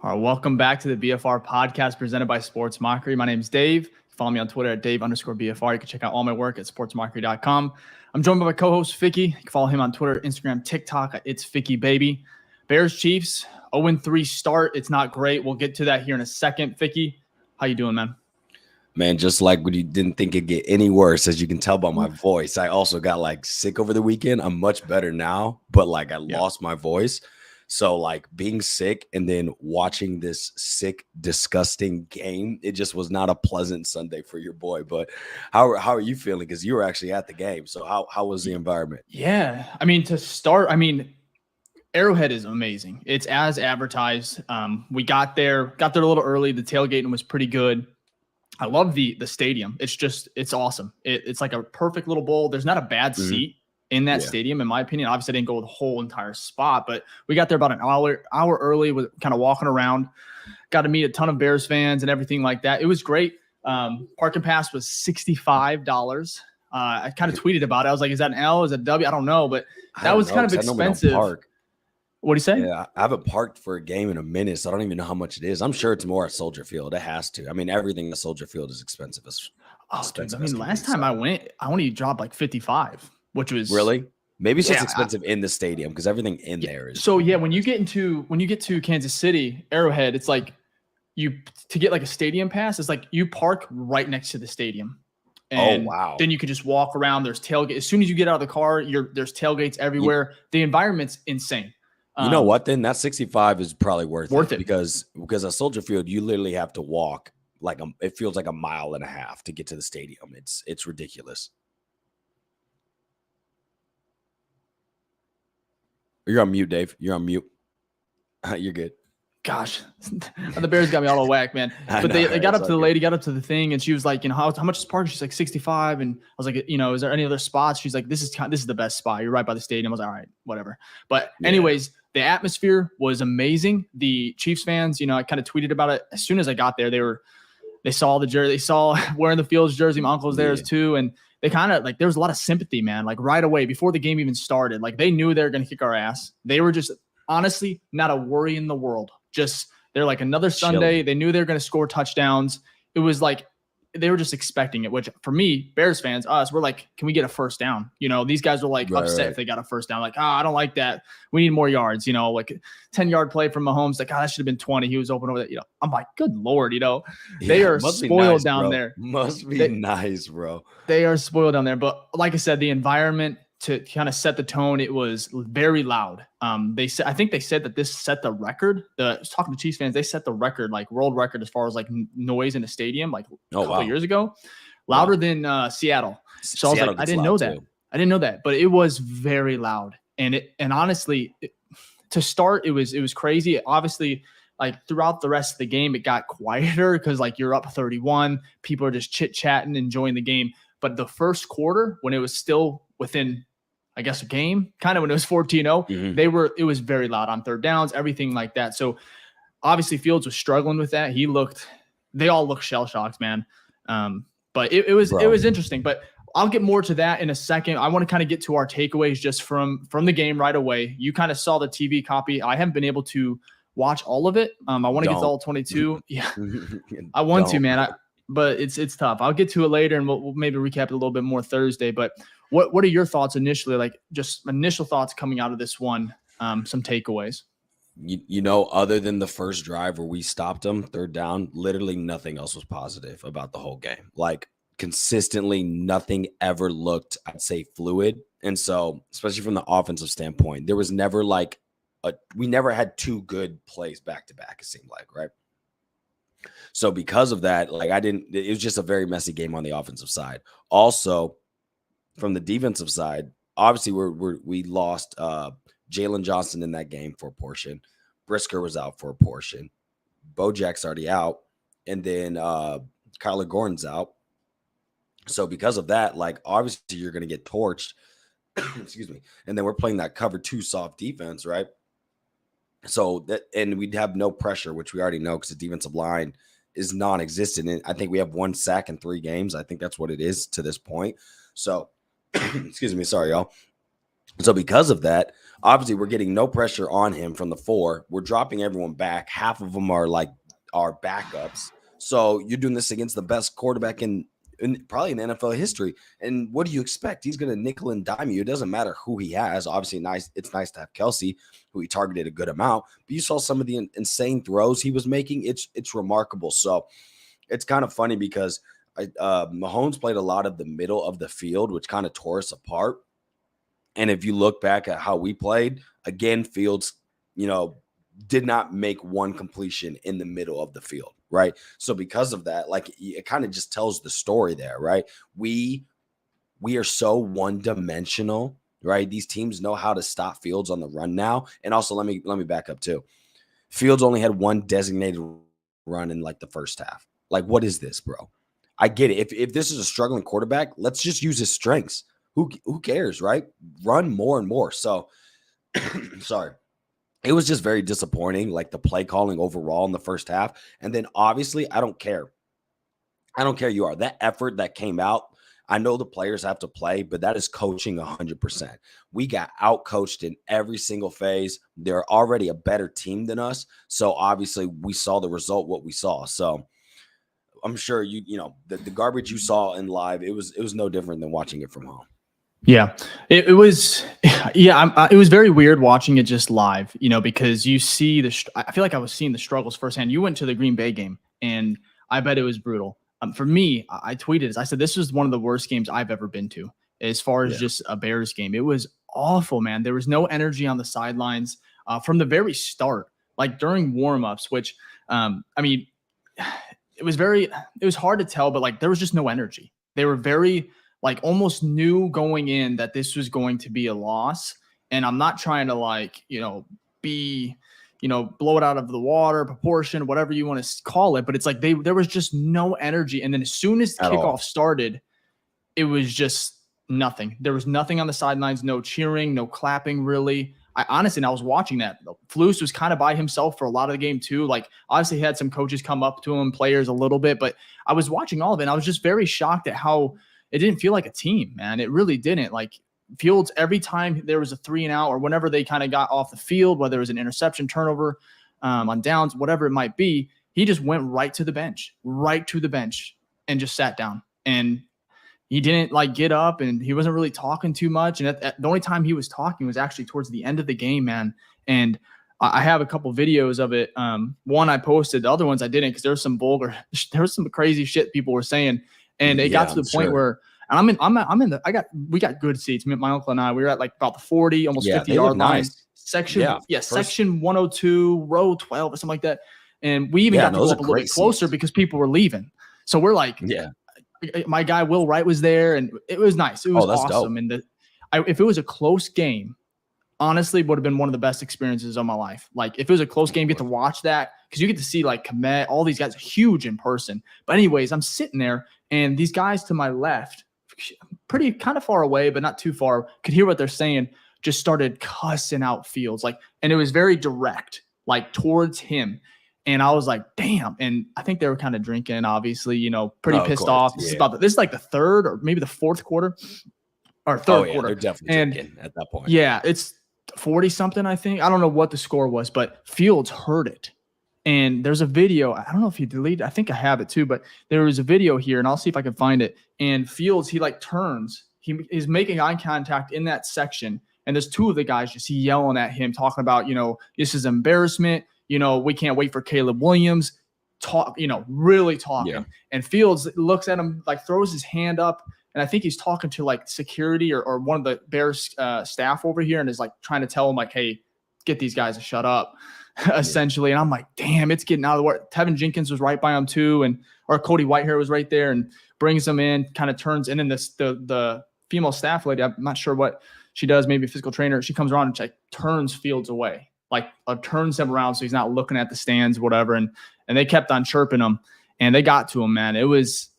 All right, welcome back to the BFR podcast presented by Sports Mockery. My name is Dave. Follow me on Twitter at Dave_BFR. You can check out all my work at sportsmockery.com. I'm joined by my co-host Ficky. You can follow him on Twitter, Instagram, TikTok. It's Ficky Baby. Bears Chiefs 0-3 start. It's not great. We'll get to that here in a second. Ficky, how you doing, man? Man, just like when you didn't think it'd get any worse, as you can tell by my voice, I also got sick over the weekend. I'm much better now, but I lost my voice. So being sick and then watching this sick, disgusting game, it just was not a pleasant Sunday for your boy. But how are you feeling? Because you were actually at the game. So how was the environment? Yeah, to start, Arrowhead is amazing. It's as advertised. We got there a little early. The tailgating was pretty good. I love the stadium. It's awesome. It's like a perfect little bowl. There's not a bad seat in that stadium, in my opinion. Obviously, I didn't go the whole entire spot, but we got there about an hour early with kind of walking around. Got to meet a ton of Bears fans and everything like that. It was great. Parking pass was $65. I kind of tweeted about it. I was like, is that an L? Is that a W? I don't know, but that was kind of expensive. What do you say? Yeah, I haven't parked for a game in a minute, so I don't even know how much it is. I'm sure it's more at Soldier Field. It has to. Everything at Soldier Field is expensive. Last time I went, I only dropped like 55, which was really. Maybe it's just expensive in the stadium because everything in there is. So when you get to Kansas City, Arrowhead, it's like to get like a stadium pass. It's like you park right next to the stadium. And then you can just walk around. There's tailgate. As soon as you get out of the car, there's tailgates everywhere. The environment's insane. You know what? Then that 65 is probably worth it because at Soldier Field you literally have to walk it feels like a mile and a half to get to the stadium. It's ridiculous. You're on mute, Dave. You're on mute. You're good. Gosh, the Bears got me all whack, man. But they got up to the lady, got up to the thing, and she was like, how much is parking? She's like 65, and I was like, is there any other spots? She's like, this is the best spot. You're right by the stadium. I was like, all right, whatever. But anyways, the atmosphere was amazing. The Chiefs fans, I kind of tweeted about it as soon as I got there. They saw the jersey, they saw wearing the Fields jersey. My uncle was there too, and they kind of there was a lot of sympathy, man. Right away before the game even started, they knew they were going to kick our ass. They were just honestly not a worry in the world. They're like another Sunday. They knew they were going to score touchdowns. It was like they were just expecting it, which for me, Bears fans, us, we're like, can we get a first down? These guys were upset if they got a first down. I don't like that. We need more yards, 10-yard play from Mahomes. That should have been 20. He was open over that. I'm like, good Lord, they are spoiled down there. Must be nice, bro. They are spoiled down there. But like I said, the environment, to kind of set the tone, it was very loud. I think they said that this set the record. I was talking to Chiefs fans, they set the record, world record as far as noise in a stadium, a couple of years ago, louder than Seattle. So I was like, I didn't know that. I didn't know that, but it was very loud. And honestly, to start, it was crazy. Obviously, throughout the rest of the game, it got quieter because you're up 31, people are just chit chatting, enjoying the game. But the first quarter, when it was still within, I guess, a game, kind of when it was 14-0, it was very loud on third downs, everything like that. So obviously Fields was struggling with that. They all looked shell-shocked, man. But it was interesting. But I'll get more to that in a second. I want to kind of get to our takeaways just from the game right away. You kind of saw the TV copy. I haven't been able to watch all of it. I want to get to all 22. Yeah, I want to, man. But it's tough. I'll get to it later, and we'll maybe recap it a little bit more Thursday. But what are your thoughts initially? Just initial thoughts coming out of this one, some takeaways. Other than the first drive where we stopped them, third down, literally nothing else was positive about the whole game. Consistently, nothing ever looked, I'd say, fluid. And so, especially from the offensive standpoint, there was never we never had two good plays back to back, it seemed like, right? So because of that, it was just a very messy game on the offensive side. Also, from the defensive side, obviously we lost Jalen Johnson in that game for a portion. Brisker was out for a portion. Bojack's already out. And then Kyler Gordon's out. So because of that, obviously you're going to get torched. Excuse me. And then we're playing that cover 2 soft defense, right? So and we'd have no pressure, which we already know because the defensive line is non-existent. And I think we have 1 sack in 3 games. I think that's what it is to this point. So, excuse me. Sorry, y'all. So because of that, obviously we're getting no pressure on him from the 4. We're dropping everyone back. Half of them are like our backups. So you're doing this against the best quarterback in probably in NFL history. And what do you expect? He's going to nickel and dime you. It doesn't matter who he has. Obviously, it's nice to have Kelsey, who he targeted a good amount. But you saw some of the insane throws he was making. It's remarkable. So it's kind of funny because Mahomes played a lot of the middle of the field, which kind of tore us apart. And if you look back at how we played, again, Fields, did not make one completion in the middle of the field, right? So because of that, like, it kind of just tells the story there, right? We are so one-dimensional, right? These teams know how to stop Fields on the run now. And also, let me back up too. Fields only had one designated run in like the first half. Like, what is this, bro? I get it. If this is a struggling quarterback, let's just use his strengths. Who cares, right? Run more and more. So, sorry. It was just very disappointing, like the play calling overall in the first half. And then obviously, I don't care. I don't care you are. That effort that came out, I know the players have to play, but that is coaching 100%. We got out-coached in every single phase. They're already a better team than us. So obviously, we saw the result, what we saw. So I'm sure the garbage you saw in live, it was no different than watching it from home. Yeah, it was. Yeah, it was very weird watching it just live, because you see I feel like I was seeing the struggles firsthand. You went to the Green Bay game, and I bet it was brutal. For me, I tweeted this. I said this was one of the worst games I've ever been to, as far as just a Bears game. It was awful, man. There was no energy on the sidelines from the very start, like during warmups. Which, I mean, it was hard to tell, but like there was just no energy. They were very, like, almost knew going in that this was going to be a loss. And I'm not trying to blow it out of the water, proportion, whatever you want to call it. But it's like there was just no energy. And then as soon as kickoff started, it was just nothing. There was nothing on the sidelines, no cheering, no clapping, really. I was watching that. Flus was kind of by himself for a lot of the game too. Like, obviously he had some coaches come up to him, players a little bit, but I was watching all of it. And I was just very shocked at how it didn't feel like a team, man. It really didn't. Like, Fields, every time there was a 3-and-out or whenever they kind of got off the field, whether it was an interception, turnover, on downs, whatever it might be, he just went right to the bench and just sat down. And he didn't get up, and he wasn't really talking too much. And the only time he was talking was actually towards the end of the game, man. And I have a couple videos of it. One I posted, the other ones I didn't, because there was some crazy shit people were saying. And it got to the point where, and we got good seats. My uncle and I, we were at like about the 40, almost 50-yard line. Section 102, row 12 or something like that. And we even got to go up a little bit closer because people were leaving. So we're like, my guy Will Wright was there, and it was nice. It was awesome. Dope. And if it was a close game, honestly, would have been one of the best experiences of my life. Like, if it was a close game, get to watch that, because you get to see like Komet, all these guys, huge in person. But anyways, I'm sitting there, and these guys to my left, pretty kind of far away, but not too far, could hear what they're saying, just started cussing out Fields. And it was very direct, like towards him. And I was like, damn. And I think they were kind of drinking, obviously, pretty pissed off. This is like the third or maybe the fourth quarter or third quarter. They're definitely drinking at that point. Yeah, it's 40 something, I think. I don't know what the score was, but Fields heard it. And there's a video. I don't know if he deleted. I think I have it too, but there was a video here, and I'll see if I can find it. And Fields, he turns. He is making eye contact in that section. And there's two of the guys just yelling at him, talking about, this is embarrassment. We can't wait for Caleb Williams. Really talking. Yeah. And Fields looks at him, throws his hand up. And I think he's talking to security or one of the Bears staff over here, and is trying to tell him hey, get these guys to shut up, essentially. And I'm like, damn, it's getting out of the way. Tevin Jenkins was right by him too, or Cody Whitehair was right there, and brings him in, kind of turns. And then the female staff lady, I'm not sure what she does, maybe a physical trainer, she comes around and turns Fields away, turns him around so he's not looking at the stands, whatever. And they kept on chirping him, and they got to him, man. It was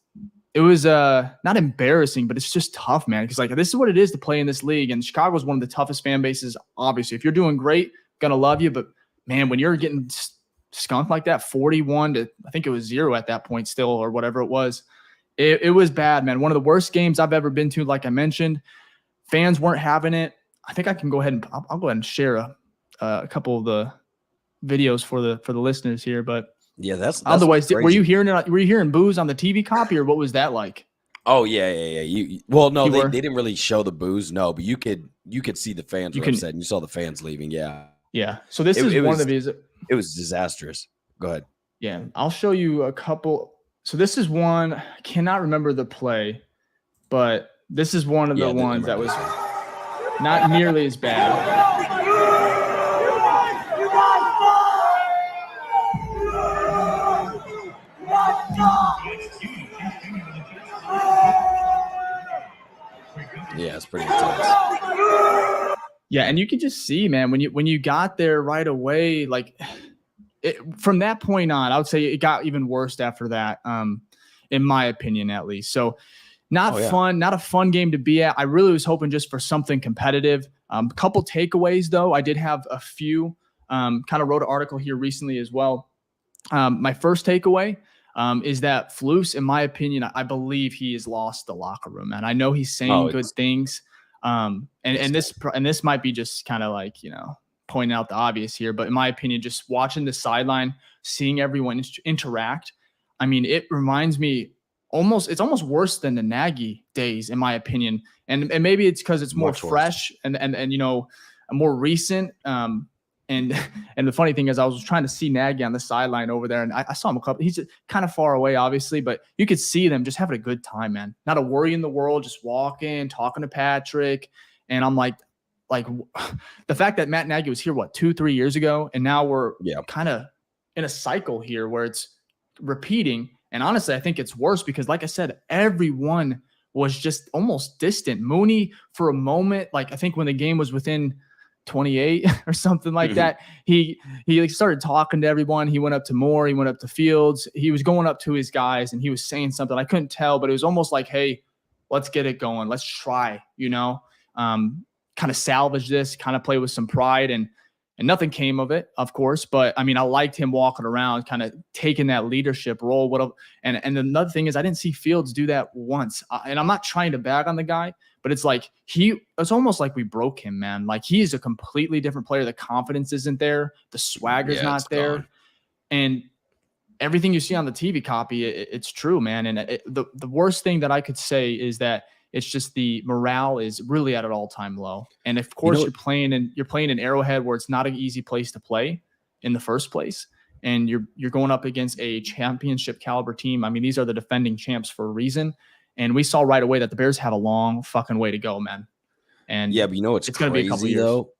not embarrassing, but it's just tough, man. Because this is what it is to play in this league. And Chicago is one of the toughest fan bases, obviously. If you're doing great, gonna love you. But man, when you're getting skunked like that, 41 to, I think it was 0 at that point still, or whatever it was, it was bad, man. One of the worst games I've ever been to, like I mentioned. Fans weren't having it. I think I can go ahead and I'll go ahead and share a couple of the videos for the listeners here. But yeah, that's otherwise, crazy. were you hearing boos on the TV copy, or what was that like? Oh yeah. Well, no, they were? didn't really show the boos, no, but you could see the fans were upset, and you saw the fans leaving. Yeah. So this is one of the videos. It was disastrous. Go ahead. Yeah, I'll show you a couple. So this is one. I cannot remember the play, but this is one of the ones that was not nearly as bad. Yeah, it's pretty intense. Yeah, and you can just see, man, when you got there right away, like from that point on, I would say it got even worse after that, in my opinion, at least. So not a fun game to be at. I really was hoping just for something competitive. A couple takeaways, though. I did have a few. Kind of wrote an article here recently as well. My first takeaway is that Flus, in my opinion, I believe he has lost the locker room, man. I know he's saying good things. And this might be just kind of like, pointing out the obvious here, but in my opinion, just watching the sideline, seeing everyone interact. I mean, it reminds me it's almost worse than the Nagy days, in my opinion. And maybe it's because it's more fresh and more recent. And the funny thing is, I was trying to see Nagy on the sideline over there, and I saw him he's kind of far away, obviously, but you could see them just having a good time, man. Not a worry in the world, just walking, talking to Patrick. And I'm like the fact that Matt Nagy was here, 2-3 years ago, and now we're kind of in a cycle here where it's repeating. And honestly, I think it's worse because, like I said, everyone was just almost distant. Mooney, for a moment, like I think when the game was within 28 or something like that, he started talking to everyone. He went up to Moore, he went up to Fields, he was going up to his guys, and he was saying something. I couldn't tell, but it was almost like, hey, let's get it going. Let's try, kind of salvage this, kind of play with some pride, and nothing came of it, of course. But I mean, I liked him walking around, kind of taking that leadership role. And another thing is, I didn't see Fields do that once. And I'm not trying to bag on the guy, but it's like it's almost like we broke him, man. Like he is a completely different player. The confidence isn't there. The swagger's not there. Gone. And everything you see on the TV copy, it's true, man. And the worst thing that I could say is that it's just the morale is really at an all-time low. And of course, you're playing in Arrowhead, where it's not an easy place to play in the first place. And you're going up against a championship caliber team. I mean, these are the defending champs for a reason. And we saw right away that the Bears have a long fucking way to go, man. And yeah, but it's going to be a couple years. Though.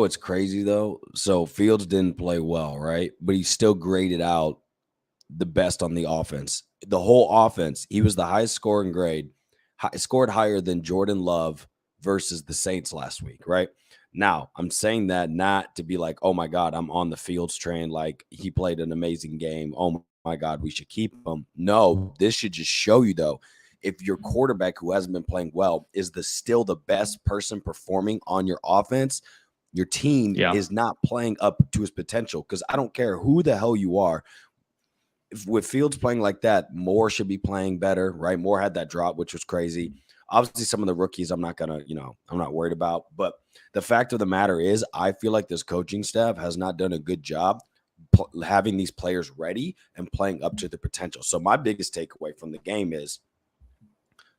It's crazy though. So Fields didn't play well, right? But he still graded out the best on the offense. The whole offense, he was the highest scoring grade. Scored higher than Jordan Love versus the Saints last week, right? Now, I'm saying that not to be like, oh my God, I'm on the Fields train. Like he played an amazing game. Oh my God, we should keep him. No, this should just show you though, if your quarterback who hasn't been playing well is still the best person performing on your offense, your team is not playing up to his potential. Because I don't care who the hell you are. With Fields playing like that, Moore should be playing better, right? Moore had that drop, which was crazy. Obviously, some of the rookies I'm not worried about. But the fact of the matter is, I feel like this coaching staff has not done a good job having these players ready and playing up to their potential. So my biggest takeaway from the game is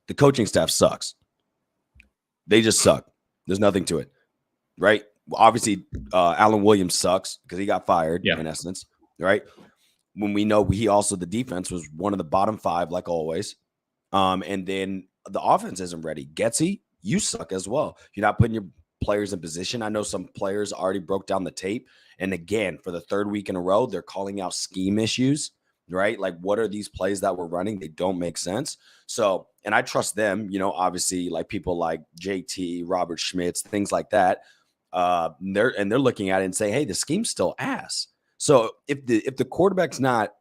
the coaching staff sucks. They just suck. There's nothing to it, right? Obviously, Alan Williams sucks because he got fired in essence, right? When we know the defense was one of the bottom 5, like always. And then the offense isn't ready. Getsy, you suck as well. You're not putting your players in position. I know some players already broke down the tape. And again, for the 3rd week in a row, they're calling out scheme issues, right? Like, what are these plays that we're running? They don't make sense. So, and I trust them, obviously, like people like JT, Robert Schmitz, things like that. They're looking at it and say, hey, the scheme's still ass. So if the quarterback's not,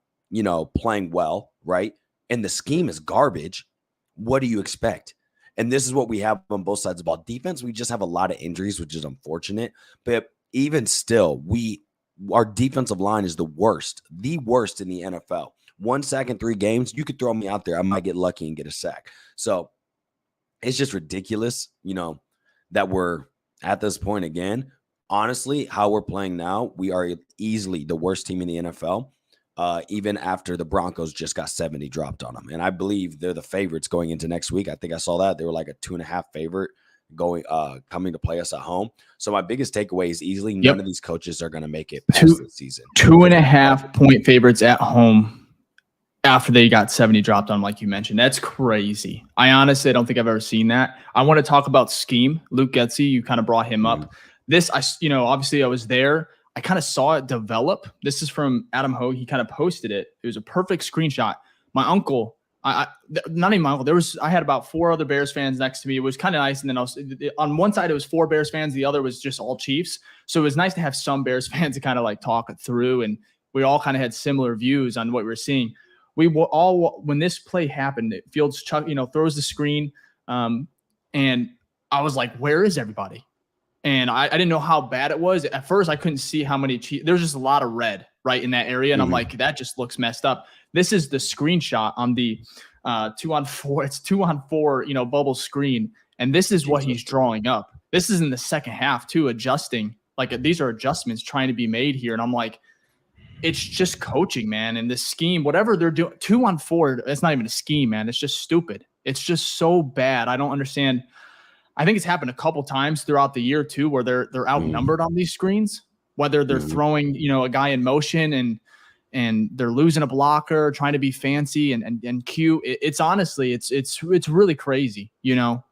playing well, right, and the scheme is garbage, what do you expect? And this is what we have on both sides of the ball. Defense, we just have a lot of injuries, which is unfortunate. But even still, our defensive line is the worst in the NFL. 1 sack in 3 games, you could throw me out there. I might get lucky and get a sack. So it's just ridiculous, that we're at this point, again, honestly, how we're playing now, we are easily the worst team in the NFL. Even after the Broncos just got 70 dropped on them. And I believe they're the favorites going into next week. I think I saw that. They were like a 2.5 favorite coming to play us at home. So my biggest takeaway is easily none of these coaches are going to make it past this season. 2.5 point favorites at home after they got 70 dropped on them, like you mentioned. That's crazy. I honestly don't think I've ever seen that. I want to talk about scheme. Luke Getsy, you kind of brought him up. This, obviously I was there. I kind of saw it develop. This is from Adam Hogue. He kind of posted it. It was a perfect screenshot. My uncle, not even my uncle. I had about 4 other Bears fans next to me. It was kind of nice. And then on one side, it was 4 Bears fans. The other was just all Chiefs. So it was nice to have some Bears fans to kind of like talk it through. And we all kind of had similar views on what we were seeing. We were all, when this play happened, Fields throws the screen. And I was like, where is everybody? And I didn't know how bad it was. At first, I couldn't see how many Chiefs. There's just a lot of red right in that area. And I'm like, that just looks messed up. This is the screenshot on the 2-on-4. It's 2-on-4, bubble screen. And this is what he's drawing up. This is in the second half too, adjusting. Like these are adjustments trying to be made here. And I'm like, it's just coaching, man. And this scheme, whatever they're doing, 2-on-4, it's not even a scheme, man. It's just stupid. It's just so bad. I don't understand. I think it's happened a couple times throughout the year too, where they're outnumbered on these screens, whether they're throwing, a guy in motion and they're losing a blocker, trying to be fancy and cute. It's honestly, it's really crazy,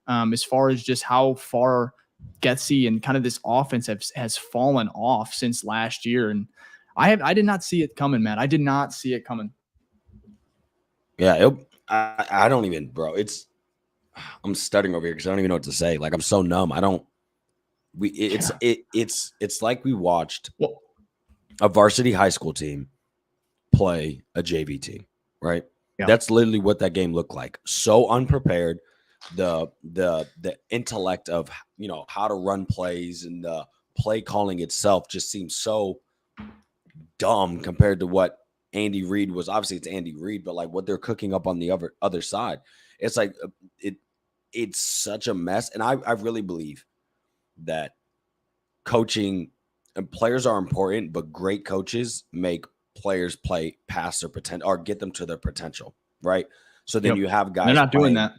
as far as just how far Getsy and kind of this offense has fallen off since last year. And I did not see it coming, man. I did not see it coming. Yeah. I don't even, bro. I'm stuttering over here because I don't even know what to say. Like I'm so numb. It's like we watched a varsity high school team play a JV team, right? Yeah. That's literally what that game looked like. So unprepared. The intellect of how to run plays and the play calling itself just seems so dumb compared to what Andy Reid was. Obviously, it's Andy Reid, but like what they're cooking up on the other side, it's like it's such a mess. And I really believe that coaching and players are important, but great coaches make players play past their potential or get them to their potential, right? So then you have guys. They're not doing that.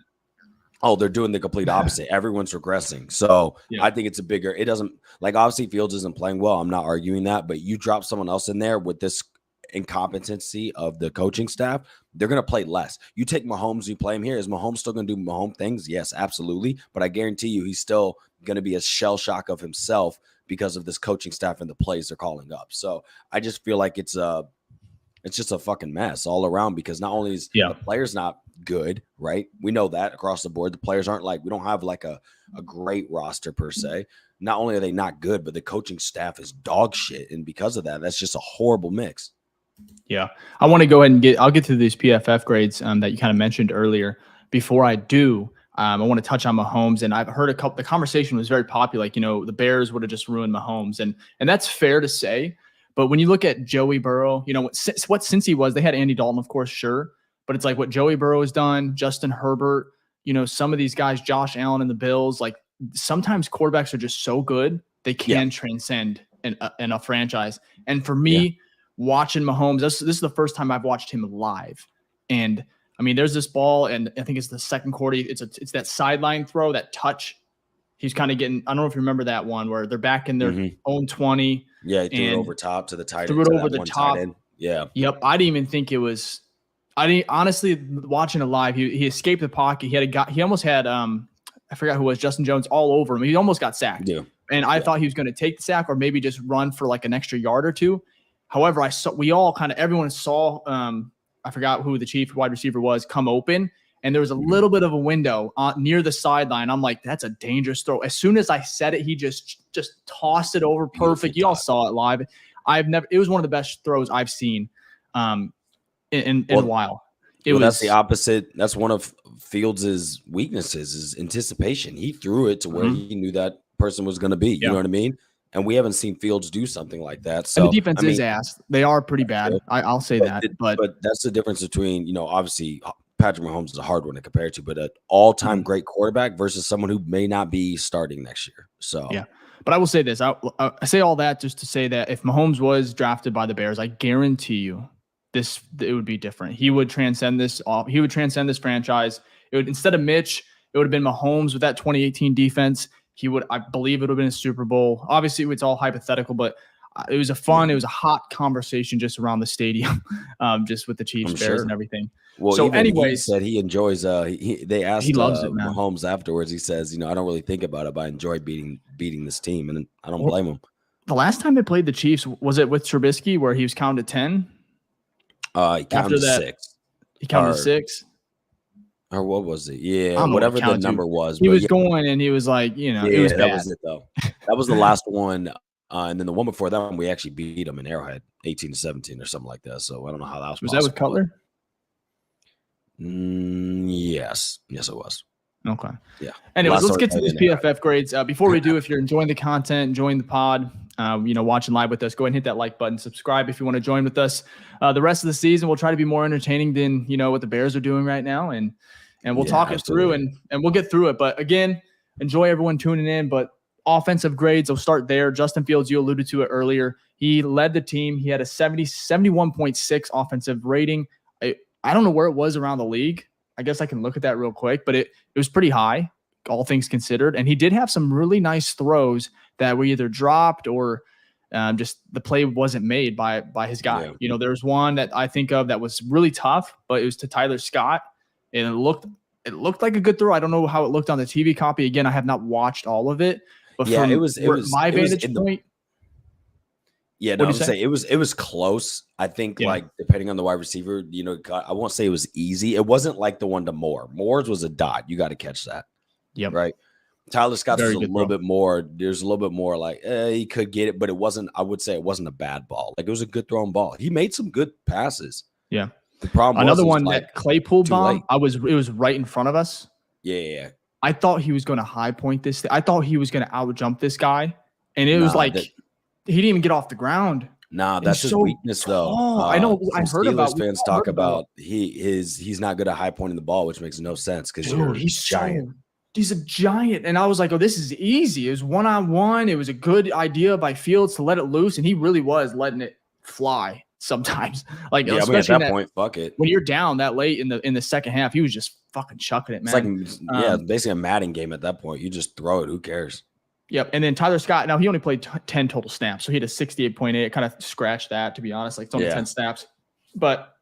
Oh, they're doing the complete opposite. Everyone's regressing. So I think it's it doesn't, like, obviously Fields isn't playing well. I'm not arguing that, but you drop someone else in there with this incompetency of the coaching staff, they're going to play less. You take Mahomes, you play him here. Is Mahomes still going to do Mahomes things? Yes, absolutely. But I guarantee you he's still going to be a shell shock of himself because of this coaching staff and the plays they're calling up. So I just feel like it's just a fucking mess all around because not only is the players not good, right? We know that across the board. The players aren't we don't have like a great roster per se. Not only are they not good, but the coaching staff is dog shit. And because of that, that's just a horrible mix. Yeah. I want to go ahead and I'll get to these PFF grades that you kind of mentioned earlier. Before I do, I want to touch on Mahomes. And I've heard the conversation was very popular. Like, the Bears would have just ruined Mahomes. And that's fair to say. But when you look at Joey Burrow, what since he was, they had Andy Dalton, of course, sure. But it's like what Joey Burrow has done, Justin Herbert, some of these guys, Josh Allen and the Bills, like sometimes quarterbacks are just so good, they can transcend in a franchise. And for me, watching Mahomes, this is the first time I've watched him live. And I mean, there's this ball, and I think it's the second quarter. It's that sideline throw, that touch. He's kind of getting, I don't know if you remember that one where they're back in their own 20. Yeah, he threw it over top to the tight end. Threw it over the top. Yeah. Yep. I didn't even think it was. Honestly, watching it live, he escaped the pocket. He had a guy. He almost had I forgot who it was, Justin Jones, all over him. He almost got sacked. Yeah. And I thought he was going to take the sack or maybe just run for like an extra yard or two. However, everyone saw I forgot who the chief wide receiver was come open, and there was a little bit of a window near the sideline. I'm like, that's a dangerous throw. As soon as I said it, he just tossed it over perfect. You all saw it live. It was one of the best throws I've seen in a while. That's the opposite. That's one of Fields' weaknesses is anticipation. He threw it to where he knew that person was going to be. You know what I mean? And we haven't seen Fields do something like that. So and the defense is ass. They are pretty bad. I'll say that. But that's the difference between, obviously Patrick Mahomes is a hard one to compare to, but an all-time great quarterback versus someone who may not be starting next year. So yeah. But I will say this. I say all that just to say that if Mahomes was drafted by the Bears, I guarantee you it would be different. He would transcend this. He would transcend this franchise. It would, instead of Mitch, it would have been Mahomes with that 2018 defense. I believe it would have been a Super Bowl. Obviously, it's all hypothetical, but it was it was a hot conversation just around the stadium, just with the Chiefs, Bears, and everything. Well, so anyways, he said he enjoys. They asked he loves it, man. Mahomes afterwards. He says, I don't really think about it, but I enjoy beating this team, and I don't blame him. The last time they played the Chiefs, was it with Trubisky where he was counted 10? He counted 6. He counted 6. Or what was it? Yeah, whatever the number was. He was going and he was like, it was bad. That was it though. That was the last one. And then the one before that one, we actually beat them in Arrowhead, 18-17 or something like that. So I don't know how that was. Was that with Cutler? Yes, it was. Okay. Yeah. Anyways, let's get to these PFF grades. Before we do, if you're enjoying the content, enjoying the pod, watching live with us, go ahead and hit that like button, subscribe if you want to join with us. The rest of the season, we'll try to be more entertaining than, what the Bears are doing right now. And we'll talk it through and we'll get through it. But again, enjoy everyone tuning in. But offensive grades, I'll start there. Justin Fields, you alluded to it earlier. He led the team. He had a 71.6 offensive rating. I don't know where it was around the league. I guess I can look at that real quick, but it was pretty high, all things considered. And he did have some really nice throws that were either dropped or just the play wasn't made by his guy. Yeah. There's one that I think of that was really tough, but it was to Tyler Scott, and it looked like a good throw. I don't know how it looked on the TV copy. Again, I have not watched all of it, but from my vantage point. Yeah, no, I would say it was close. I think depending on the wide receiver, I won't say it was easy. It wasn't like the one to Moore. Moore's was a dot. You got to catch that. Yep. Right. Tyler Scott's was a little bit more. There's a little bit more like he could get it, but it wasn't. I would say it wasn't a bad ball. Like it was a good thrown ball. He made some good passes. Yeah. The problem another one that Claypool bomb. It was right in front of us. Yeah. I thought he was going to high point this. I thought he was going to out jump this guy, and it was like. He didn't even get off the ground. Nah, that's his weakness, though. I know. I heard about fans talk about he's not good at high pointing the ball, which makes no sense because he's giant. He's a giant, and I was like, "Oh, this is easy." It was 1-on-1. It was a good idea by Fields to let it loose, and he really was letting it fly sometimes. Like, especially at that point, fuck it. When you're down that late in the second half, he was just fucking chucking it, man. It's like basically a Madden game at that point. You just throw it. Who cares? Yep. And then Tyler Scott, now he only played 10 total snaps. So he had a 68.8. It kind of scratched that, to be honest. Like it's only 10 snaps. But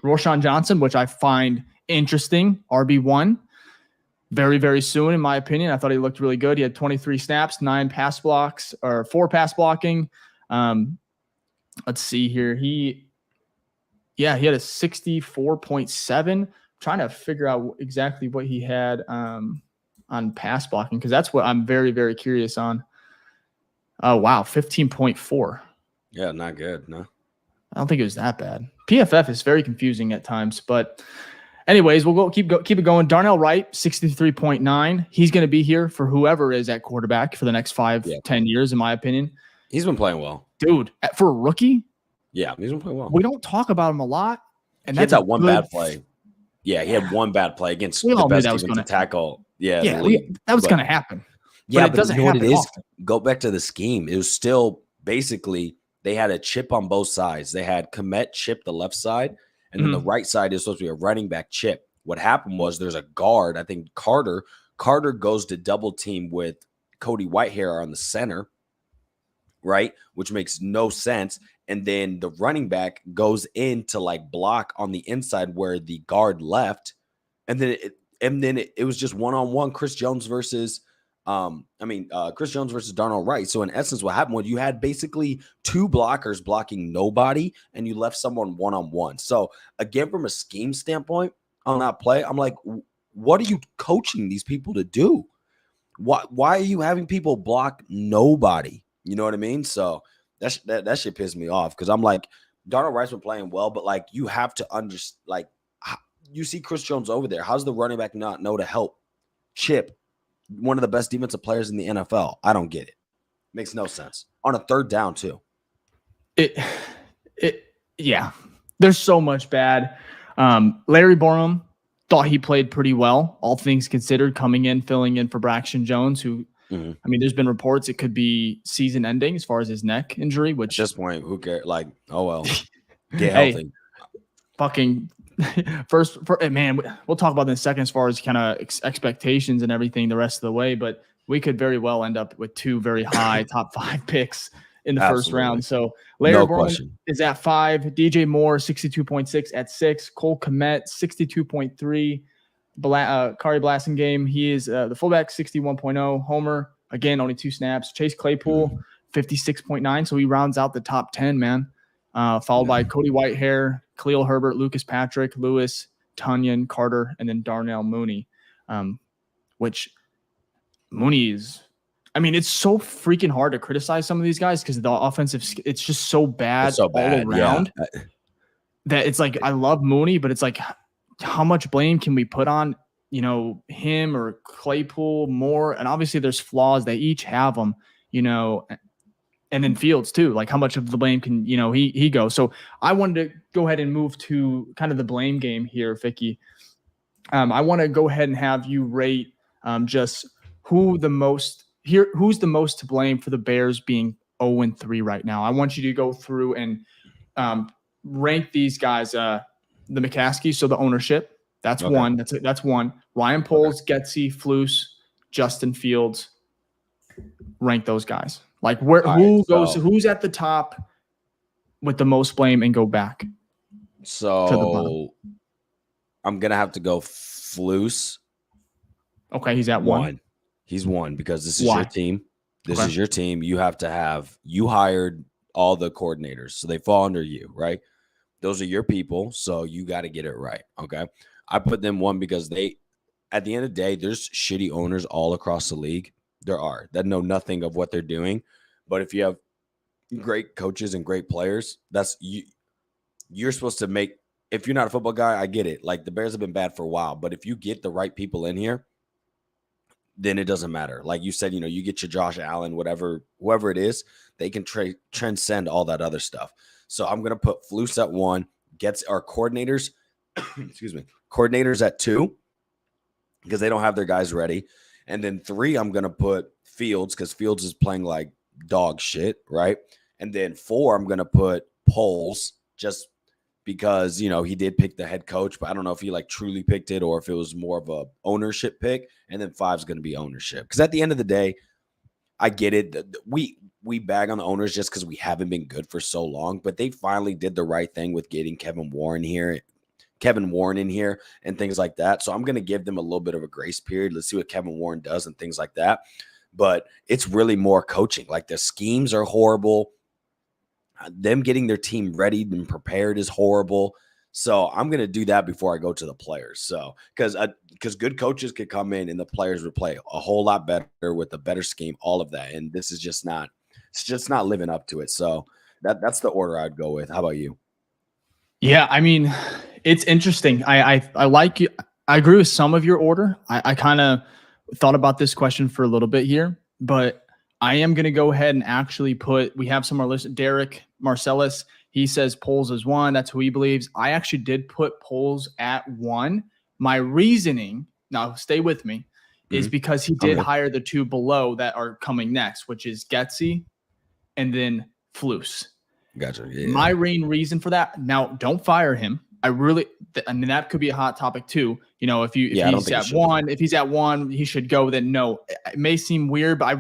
Roshan Johnson, which I find interesting, RB1, very, very soon, in my opinion. I thought he looked really good. He had 23 snaps, 9 pass blocks, or 4 pass blocking. Let's see here. He had a 64.7. Trying to figure out exactly what he had on pass blocking, because that's what I'm very, very curious on. Oh, wow. 15.4. Yeah, not good. No, I don't think it was that bad. PFF is very confusing at times, but anyways, we'll keep it going. Darnell Wright, 63.9. He's going to be here for whoever is at quarterback for the next 10 years, in my opinion. He's been playing well. Dude, for a rookie? Yeah, he's been playing well. We don't talk about him a lot. And that's that one bad play. Yeah, he had one bad play against the best team to tackle. Yeah, that was going to happen. Yeah, but it doesn't happen. What it is, go back to the scheme. It was still basically they had a chip on both sides. They had Komet chip the left side, and then the right side is supposed to be a running back chip. What happened was there's a guard. I think Carter goes to double team with Cody Whitehair on the center, right? Which makes no sense. And then the running back goes in to like block on the inside where the guard left, and then it was just one-on-one Chris Jones versus Darnell Wright. So in essence, what happened was you had basically 2 blockers blocking nobody, and you left someone one-on-one. So again, from a scheme standpoint on that play, I'm like, what are you coaching these people to do? Why are you having people block nobody? You know what I mean? So that shit pissed me off because I'm like, Darnell Wright's been playing well, but like you have to understand, like, you see Chris Jones over there. How's the running back not know to help chip one of the best defensive players in the NFL? I don't get it. Makes no sense. On a third down, too. Yeah. There's so much bad. Larry Borum, thought he played pretty well, all things considered, coming in, filling in for Braxton Jones, who, I mean, there's been reports it could be season ending as far as his neck injury, which at this point, who cares? Like, oh well, get hey, healthy. Fucking man, we'll talk about this in a second as far as kind of expectations and everything the rest of the way, but we could very well end up with 2 very high top 5 picks in the first round. So Larry Bourne is at 5, DJ Moore 62.6 at 6, Cole Kmet 62.3, Kari Blasingame, he is the fullback 61.0, Homer again only 2 snaps, Chase Claypool 56.9, so he rounds out the top 10, man. Followed by Cody Whitehair, Khalil Herbert, Lucas Patrick, Lewis, Tunyon, Carter, and then Darnell Mooney, which Mooney is, I mean, it's so freaking hard to criticize some of these guys because the offensive, it's just so bad, all around that it's like, I love Mooney, but it's like, how much blame can we put on, you know, him or Claypool more? And obviously there's flaws. They each have them, you know, and then Fields too. Like how much of the blame can, you know, he go. So I wanted to go ahead and move to kind of the blame game here, Ficky. I want to go ahead and have you rate just who's the most to blame for the Bears being 0-3 right now. I want you to go through and rank these guys, the McCaskey, so the ownership. That's one. That's one. Ryan Poles, Getsy, Flus, Justin Fields. Rank those guys. Like who's at the top with the most blame and go back. So to the bottom. I'm gonna have to go Flus. Okay, he's at 1. He's 1 because this is your team. This is your team. You hired all the coordinators, so they fall under you, right? Those are your people, so you got to get it right. Okay. I put them 1 because at the end of the day, there's shitty owners all across the league. There are that know nothing of what they're doing. But if you have great coaches and great players, that's you're supposed to make. If you're not a football guy, I get it. Like the Bears have been bad for a while, but if you get the right people in here, then it doesn't matter. Like you said, you know, you get your Josh Allen, whoever it is, they can transcend all that other stuff. So I'm gonna put Flus at 1, gets our coordinators, coordinators at 2 because they don't have their guys ready. And then 3, I'm going to put Fields because Fields is playing like dog shit, right? And then 4, I'm going to put Poles just because, you know, he did pick the head coach, but I don't know if he like truly picked it or if it was more of a ownership pick. And then 5 is going to be ownership. Because at the end of the day, I get it. We bag on the owners just because we haven't been good for so long, but they finally did the right thing with getting Kevin Warren in here and things like that. So I'm going to give them a little bit of a grace period. Let's see what Kevin Warren does and things like that. But it's really more coaching. Like the schemes are horrible. Them getting their team ready and prepared is horrible. So I'm going to do that before I go to the players. So because good coaches could come in and the players would play a whole lot better with a better scheme, all of that. And this is just not living up to it. So that's the order I'd go with. How about you? Yeah, I mean, it's interesting. I like you. I agree with some of your order. I kind of thought about this question for a little bit here, but I am going to go ahead and actually we have some of our listeners, Derek Marcellus. He says Poles is 1. That's who he believes. I actually did put Poles at 1. My reasoning, now stay with me, is because he did hire the 2 below that are coming next, which is Getsy and then Flus. Gotcha. Yeah. My main reason for that. Now, don't fire him. I mean, that could be a hot topic too. You know, if he's at 1, he should go. Then no, it may seem weird, but I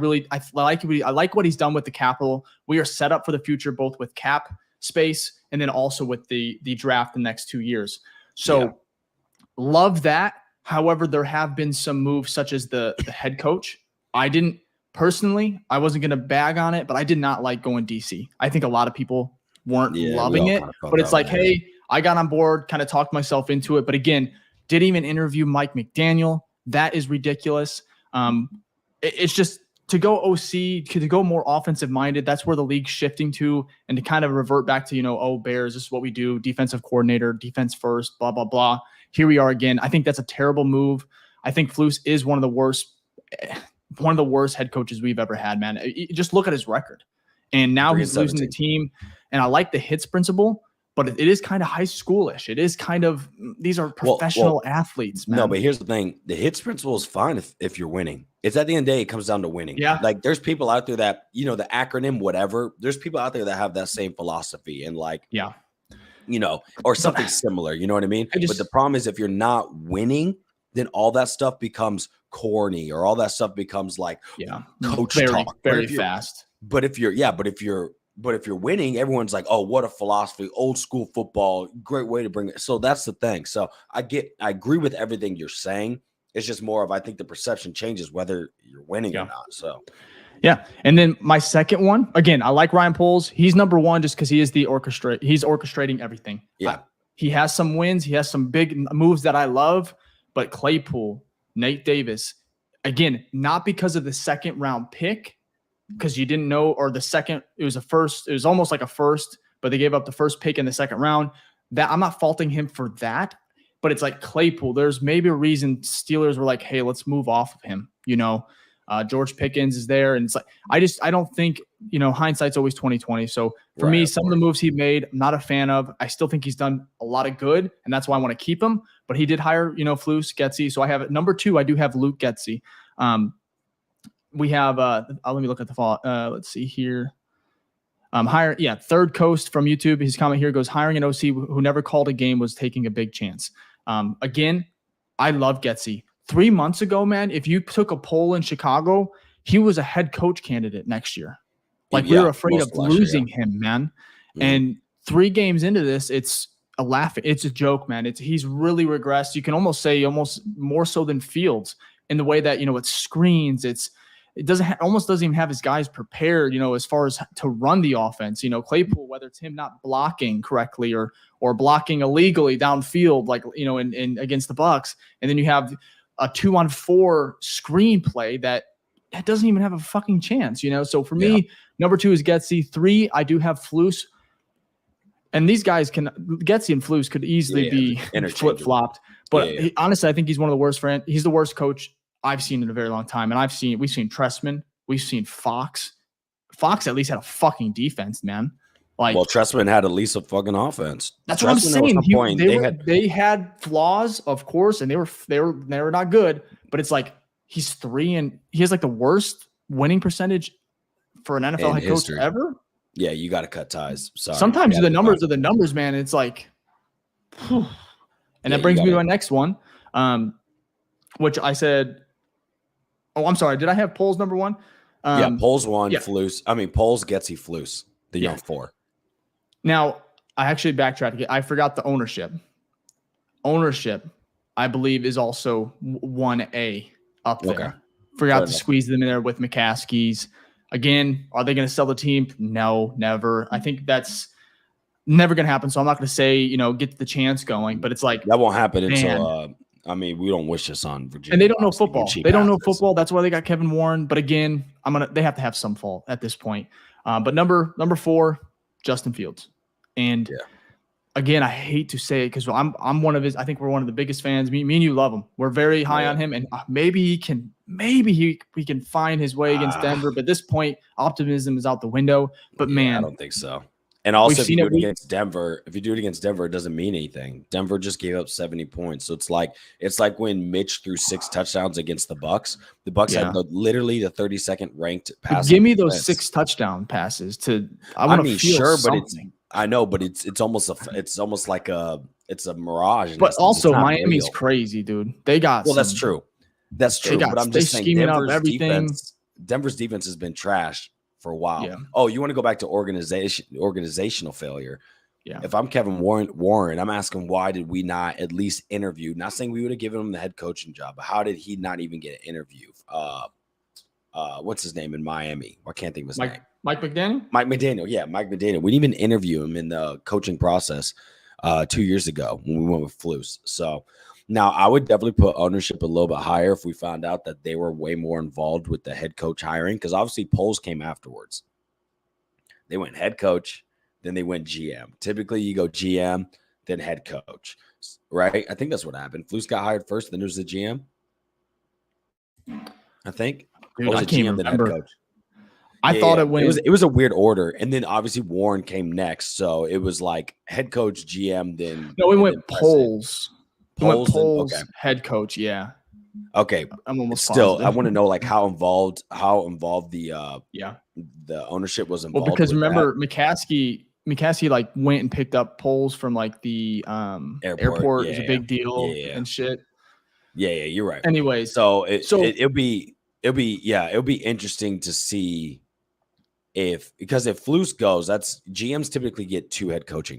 like what he's done with the capital. We are set up for the future, both with cap space and then also with the draft the next 2 years. So love that. However, there have been some moves such as the head coach. I wasn't going to bag on it, but I did not like going DC. I think a lot of people weren't loving it, but it's like, hey, I got on board, kind of talked myself into it. But again, didn't even interview Mike McDaniel. That is ridiculous. It's just to go OC, to go more offensive minded. That's where the league's shifting to, and to kind of revert back to, Bears, this is what we do. Defensive coordinator, defense first, blah, blah, blah. Here we are again. I think that's a terrible move. I think Flus is one of the worst head coaches we've ever had, man. Just look at his record. And now he's losing the team. And I like the hits principle, but it is kind of high schoolish. It is kind of, these are professional athletes, man. No, but here's the thing. The hits principle is fine if you're winning. It's at the end of the day, it comes down to winning. Yeah. Like there's people out there that, you know, the acronym, whatever, there's people out there that have that same philosophy and like, yeah, you know, or something similar. You know what I mean? But the problem is if you're not winning, then all that stuff becomes corny or all that stuff becomes like coach talk. Very fast. But if you're winning, everyone's like, oh, what a philosophy, old school football, great way to bring it. So that's the thing. So I agree with everything you're saying. It's just more of, I think the perception changes whether you're winning or not. So yeah. And then my second one, again, I like Ryan Poles. He's number one just because he is he's orchestrating everything. Yeah. He has some wins. He has some big moves that I love, but Claypool, Nate Davis, again, not because of the second round pick, because you didn't know, or the second, it was almost like a first, but they gave up the first pick in the second round. That I'm not faulting him for that, but it's like Claypool. There's maybe a reason Steelers were like, hey, let's move off of him. You know, George Pickens is there. And it's like, I don't think, you know, hindsight's always 20/20. So for me, some of the moves he made, I'm not a fan of. I still think he's done a lot of good, and that's why I want to keep him. But he did hire, you know, Flus, Getsy. So I have number 2, I do have Luke Getsy. We have, let me look at the fall. Let's see here. Third Coast from YouTube. His comment here goes, hiring an OC who never called a game was taking a big chance. Again, I love Getsy. 3 months ago, man, if you took a poll in Chicago, he was a head coach candidate next year. Like we were afraid of losing him, man. Mm-hmm. And 3 games into this, it's a joke, man. He's really regressed. You can almost say more so than Fields in the way that, you know, it's screens. It almost doesn't even have his guys prepared, you know, as far as to run the offense. You know, Claypool, whether it's him not blocking correctly or blocking illegally downfield, like, you know, in against the Bucs, and then you have a 2-on-4 screenplay that doesn't even have a fucking chance, you know. So for me, number 2 is Getsy. 3, I do have Flus. And these guys Getsy and Flus could easily be flip-flopped. But honestly, I think he's one of the worst he's the worst coach I've seen in a very long time. And we've seen Trestman, we've seen Fox. Fox at least had a fucking defense, man. Like, well, Trestman had at least a fucking offense. That's what I'm saying. They had flaws, of course, and they were not good. But it's like he's 3 and he has like the worst winning percentage for an NFL head coach ever. Yeah, you got to cut ties. Sorry. Sometimes the numbers are the numbers, man. It's like, and that brings me to my next one, which I said. Oh, I'm sorry. Did I have Poles number 1? Poles 1, Flus. I mean, Poles gets Flus. The young 4. Now, I actually backtracked. I forgot the ownership. Ownership, I believe, is also 1A up there. Okay. Forgot to squeeze them in there with McCaskey's. Again, are they going to sell the team? No, never. I think that's never going to happen. So I'm not going to say, you know, get the chance going. But it's like that won't happen until. I mean, we don't wish this on Virginia. And they don't know football. They don't know football. That's why they got Kevin Warren. But again, they have to have some fault at this point. But number 4, Justin Fields. And again, I hate to say it because I'm one of his. I think we're one of the biggest fans. Me and you love him. We're very high on him, and maybe he can find his way against Denver. But at this point, optimism is out the window. But man, I don't think so. And also, if you do it against Denver, it doesn't mean anything. Denver just gave up 70 points. So it's like when Mitch threw 6 touchdowns against the Bucs. The Bucs had literally the 32nd ranked pass. Give me those 6 touchdown passes to. I mean, sure, something. I know, but it's almost like it's a mirage. But also, Miami's real. Crazy, dude. They got that's true. That's true. But I'm just saying, Denver's defense has been trashed for a while. Yeah. Oh, you want to go back to organizational failure? Yeah. If I'm Kevin Warren, I'm asking why did we not at least interview? Not saying we would have given him the head coaching job, but how did he not even get an interview? What's his name in Miami? I can't think of his name. Mike McDaniel? Mike McDaniel. Yeah, Mike McDaniel. We didn't even interview him in the coaching process 2 years ago when we went with Flus. So now I would definitely put ownership a little bit higher if we found out that they were way more involved with the head coach hiring, because obviously Poles came afterwards. They went head coach, then they went GM. Typically you go GM, then head coach, right? I think that's what happened. Flus got hired first, then there's the GM. I think. Dude, I can't remember. I thought it went. It was a weird order, and then obviously Warren came next, so it was like head coach, GM, then No, it and went then president. Poles. It went Polls, then Poles okay, head coach. Yeah, okay. I'm almost Still, I positive. want to know like how involved Yeah. the ownership was Well, involved because with that. remember McCaskey like went and picked up Poles from like the airport. It was a big deal and shit. Yeah, you're right. Anyways, So so it'll be interesting to see because if Flus goes, that's GMs typically get two head coach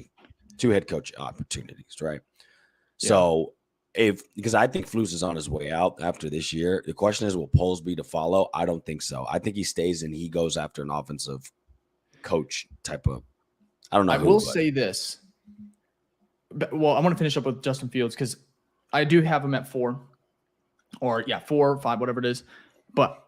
opportunities, right? So because I think Flus is on his way out after this year, the question is, will Poles be to follow? I don't think so. I think he stays and he goes after an offensive coach type of. I don't know. I will say this. Well, I want to finish up with Justin Fields because I do have him at 4 or 4 or 5, whatever it is. But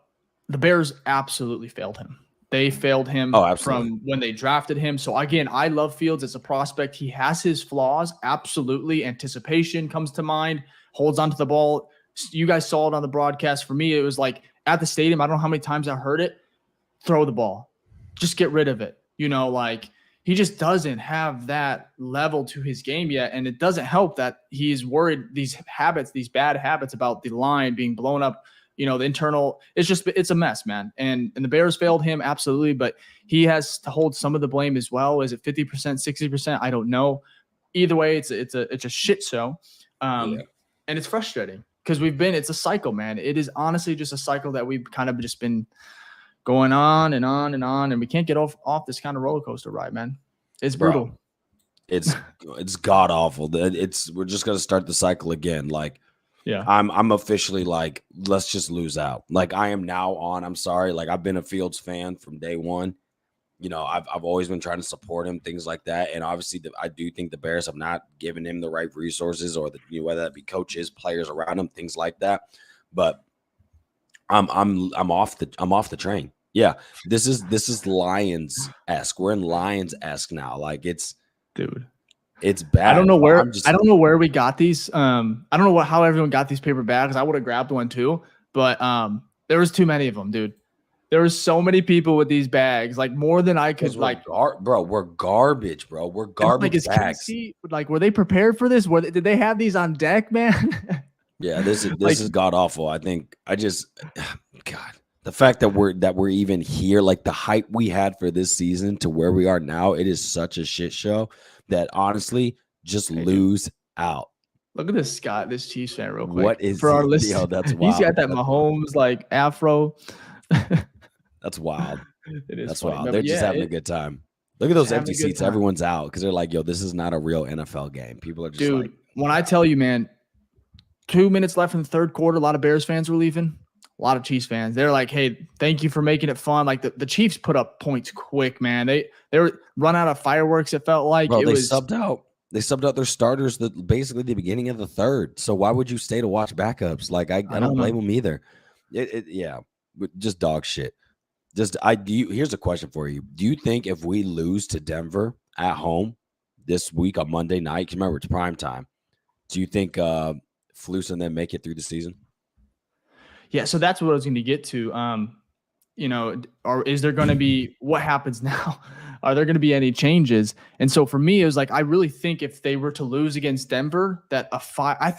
the Bears absolutely failed him. They failed him from when they drafted him. So again, I love Fields as a prospect. He has his flaws. Absolutely. Anticipation comes to mind, holds onto the ball. You guys saw it on the broadcast. For me, it was like at the stadium, I don't know how many times I heard it. Throw the ball. Just get rid of it. Like he just doesn't have that level to his game yet. And it doesn't help that he's worried these bad habits about the line being blown up. The internal, it's a mess, man. And the Bears failed him. Absolutely. But he has to hold some of the blame as well. Is it 50%, 60%? I don't know. Either way, it's a shit show. And it's frustrating because it's a cycle, man. It is honestly just a cycle that we've kind of just been going on and on and on. And we can't get off this kind of roller coaster ride, man. It's brutal. Bro, it's god awful. We're just going to start the cycle again. Like, yeah, I'm officially like, let's just lose out. Like I am now on. I'm sorry. Like I've been a Fields fan from day one. I've always been trying to support him, things like that. And obviously, I do think the Bears have not given him the right resources, or whether that be coaches, players around him, things like that. But I'm off the train. Yeah, this is Lions-esque. We're in Lions-esque now. Like it's bad. I don't know where we got these. I don't know how everyone got these paper bags. I would have grabbed one too, but there was too many of them, dude. There were so many people with these bags, like more than I could. Bro, we're garbage, bro. We're garbage bags. Were they prepared for this? Did they have these on deck, man? Yeah, this is god awful. I think God, the fact that we're even here, like the hype we had for this season to where we are now, it is such a shit show that honestly just lose out. Look at this Scott, this Chiefs fan, real quick. What is for our listeners? Yo, that's wild. He's got that Mahomes like afro. That's wild. It is. That's wild. They're just having a good time. Look at those empty seats. Everyone's out because they're like, yo, this is not a real NFL game. People are just like, when I tell you, man, 2 minutes left in the third quarter, a lot of Bears fans were leaving. A lot of Chiefs fans. They're like, hey, thank you for making it fun. Like the Chiefs put up points quick, man. They were run out of fireworks, it felt like. Bro, subbed out. They subbed out their starters basically the beginning of the third. So why would you stay to watch backups? Like I don't blame them either. Just dog shit. Here's a question for you. Do you think if we lose to Denver at home this week on Monday night, because remember it's prime time, do you think Flus and them make it through the season? Yeah, so that's what I was going to get to. Or is there going to be what happens now? Are there going to be any changes? And so for me, it was like I really think if they were to lose against Denver, that I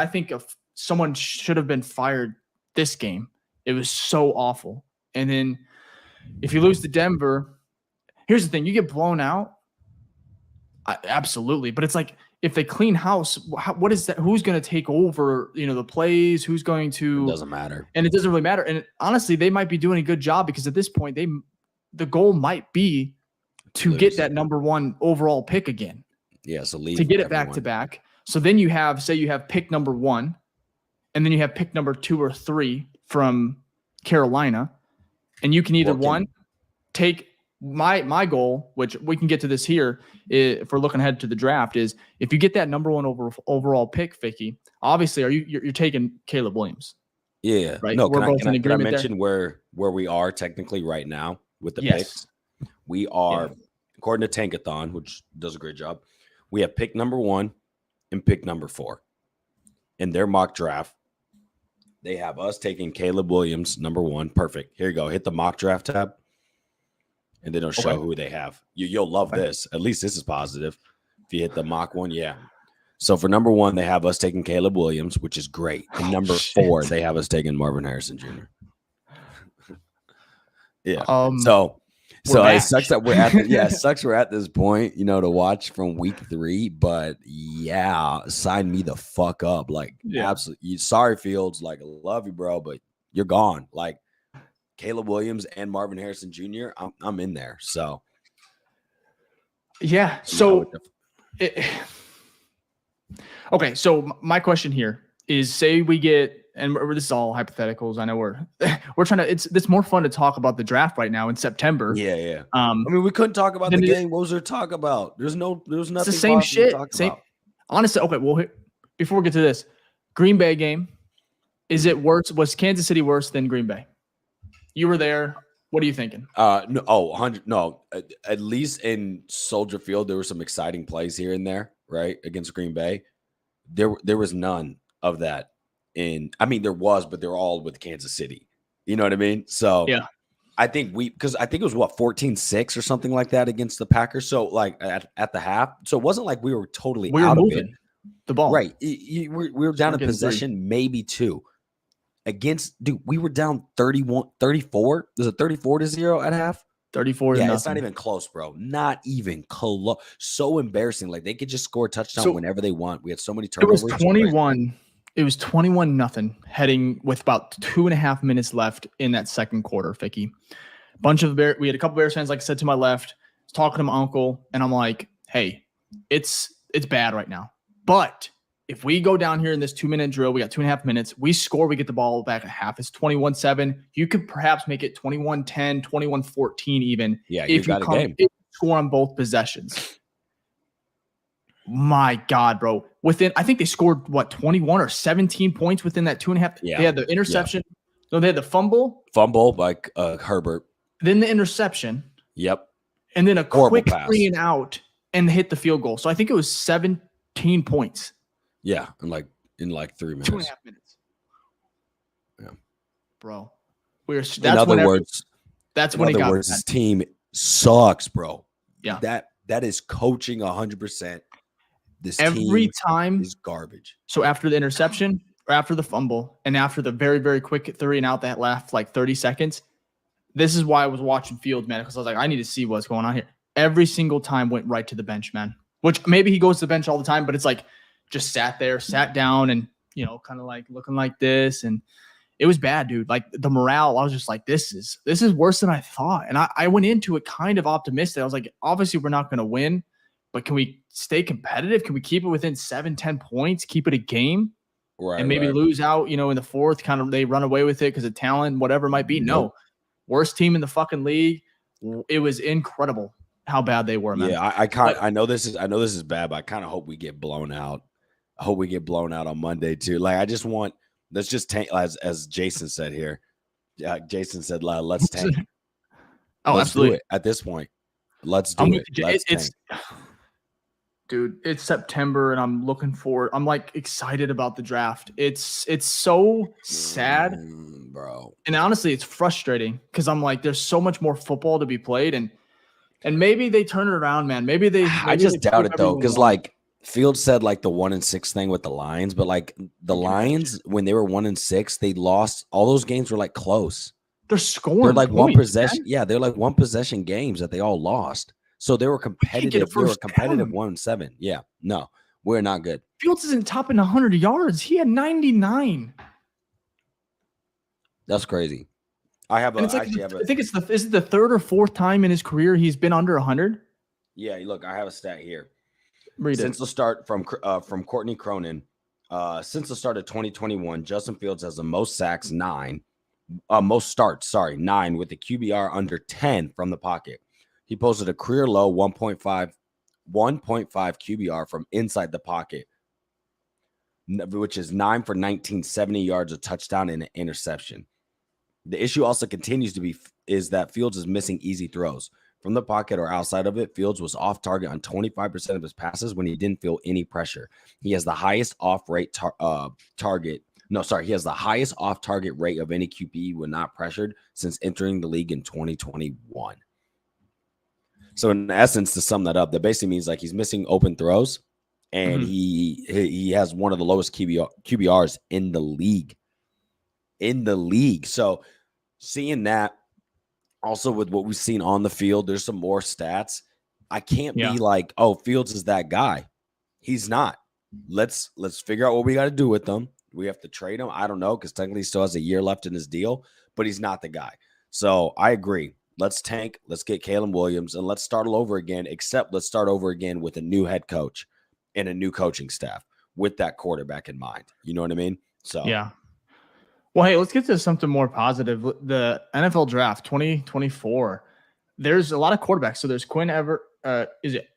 think if someone should have been fired this game. It was so awful. And then if you lose to Denver, here's the thing: you get blown out. Absolutely, but it's like if they clean house, what is that? Who's going to take over? The plays. Who's going to? It doesn't matter, and it doesn't really matter. And honestly, they might be doing a good job because at this point, the goal might be to get that number 1 overall pick again. Yeah, so to get it back to back. So then you have pick number 1, and then you have pick number 2 or 3 from Carolina, and you can either take my goal, which we can get to this here if we're looking ahead to the draft, is if you get that number 1 overall pick, Ficky, obviously you're taking Caleb Williams. Yeah. Right. No, we're both in agreement. Can I mention where we are technically right now with the picks? We are, according to Tankathon, which does a great job, we have pick number 1 and pick number 4 in their mock draft. They have us taking Caleb Williams, number 1. Perfect. Here you go. Hit the mock draft tab. and then it'll show who they have. You'll love this. At least this is positive. If you hit the mock one, yeah. So for number 1, they have us taking Caleb Williams, which is great. And number 4, they have us taking Marvin Harrison Jr. Yeah. So it sucks that we're at it sucks we're at this point, to watch from week 3. But yeah, sign me the fuck up. Like, absolutely. Sorry, Fields. Like, I love you, bro, but you're gone. Like, Caleb Williams and Marvin Harrison Jr. I'm in there. So yeah. So okay. So my question here is, say we get, and this is all hypotheticals. I know we're trying to. It's more fun to talk about the draft right now in September. Yeah. I mean, we couldn't talk about the game. What was there to talk about? There's nothing. It's the same shit. Honestly, okay. Well, before we get to this, Green Bay game, is it worse? Was Kansas City worse than Green Bay? You were there. What are you thinking? No. 100. No. At least in Soldier Field, there were some exciting plays here and there, right, against Green Bay. There was none of that. There was, but they're all with Kansas City. You know what I mean? So yeah, I think because I think it was 14-6 or something like that against the Packers. So like at the half, so it wasn't like we were totally out of it. The ball, right? We were down in possession, maybe 2 against. Dude, we were down 31-34. Was it 34-0 at half? 34. Yeah, it's not even close, bro. Not even close. So embarrassing. Like, they could just score a touchdown whenever they want. We had so many turnovers. It was 21. It was 21-0 heading with about 2.5 minutes left in that second quarter, Ficky. We had a couple Bears fans, like I said, to my left, talking to my uncle, and I'm like, hey, it's bad right now. But if we go down here in this 2-minute drill, we got 2.5 minutes, we score, we get the ball back at half. It's 21-7. You could perhaps make it 21-10, 21-14 even. Yeah, if you score on both possessions. My God, bro. I think they scored 21 or 17 points within that 2.5. Yeah. They had the interception. No, they had the fumble. Fumble by Herbert. Then the interception. Yep. And then a Horrible quick pass. 3 and out and hit the field goal. So I think it was 17 points. Yeah, in like 3 minutes. 2.5 minutes. Yeah. Bro. In other words, this team sucks, bro. Yeah. That is coaching 100%. This every time is garbage. So after the interception or after the fumble and after the very, very quick 3 and out that left like 30 seconds, this is why I was watching Fields, man, because I was like, I need to see what's going on here. Every single time went right to the bench, man, which maybe he goes to the bench all the time, but it's like just sat down and, kind of like looking like this. And it was bad, dude. Like the morale, I was just like, this is worse than I thought. And I went into it kind of optimistic. I was like, obviously we're not going to win, but can we stay competitive? Can we keep it within 7-10 points, keep it a game, and maybe lose out, in the fourth, kind of they run away with it because of talent, whatever it might be. No, worst team in the fucking league. It was incredible how bad they were, man. Yeah, I know this is bad, but I kind of hope we get blown out. I hope we get blown out on Monday too. Like, I just want, let's just tank, as Jason said here. Yeah, Jason said, let's tank. Let's absolutely. Do it at this point. Let's do it. Let's dude, it's September and I'm looking forward. I'm like excited about the draft. It's so sad, bro. And honestly, it's frustrating because I'm like, there's so much more football to be played, and maybe they turn it around, man. I just doubt it though, because like Fields said, like the 1-6 thing with the Lions, but like the Lions, when they were 1-6, they lost. All those games were like close. They're scoring. They're like one possession. Yeah, they're like one possession games that they all lost. So they were competitive. They were competitive 1-7. Yeah, no, we're not good. Fields isn't topping 100 yards. He had 99. That's crazy. I think is it the third or fourth time in his career he's been under 100? Yeah, look, I have a stat here. Since the start from Courtney Cronin, since the start of 2021, Justin Fields has the most sacks, 9, most starts, 9, with the QBR under 10 from the pocket. He posted a career low 1.5 QBR from inside the pocket, which is 9 for 19, 70 yards, a touchdown, and an interception. The issue also continues to be is that Fields is missing easy throws. From the pocket or outside of it, Fields was off target on 25% of his passes when he didn't feel any pressure. He has the highest off-target rate of any QB when not pressured since entering the league in 2021. So in essence, to sum that up, that basically means like he's missing open throws, and Mhm. he has one of the lowest QBRs in the league. In the league. So seeing that, also with what we've seen on the field, there's some more stats. I can't Yeah. be like, oh, Fields is that guy. He's not. Let's figure out what we got to do with them. We have to trade him. I don't know, because technically he still has a year left in his deal, but he's not the guy. So I agree. Let's tank. Let's get Caleb Williams, and let's start all over again, except let's start over again with a new head coach and a new coaching staff with that quarterback in mind. You know what I mean? So Yeah. Well, hey, let's get to something more positive. The NFL draft 2024. There's a lot of quarterbacks. So there's Quinn is it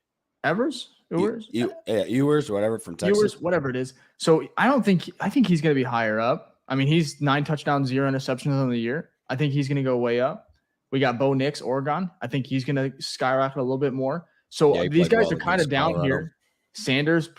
Evers? Ewers, whatever, from Texas. Ewers, whatever it is. So I think he's going to be higher up. I mean, he's 9 touchdowns, 0 interceptions on the year. I think he's going to go way up. We got Bo Nix, Oregon. I think he's going to skyrocket a little bit more. So Yeah, he these played guys well are kind of against down Colorado. here. Sanders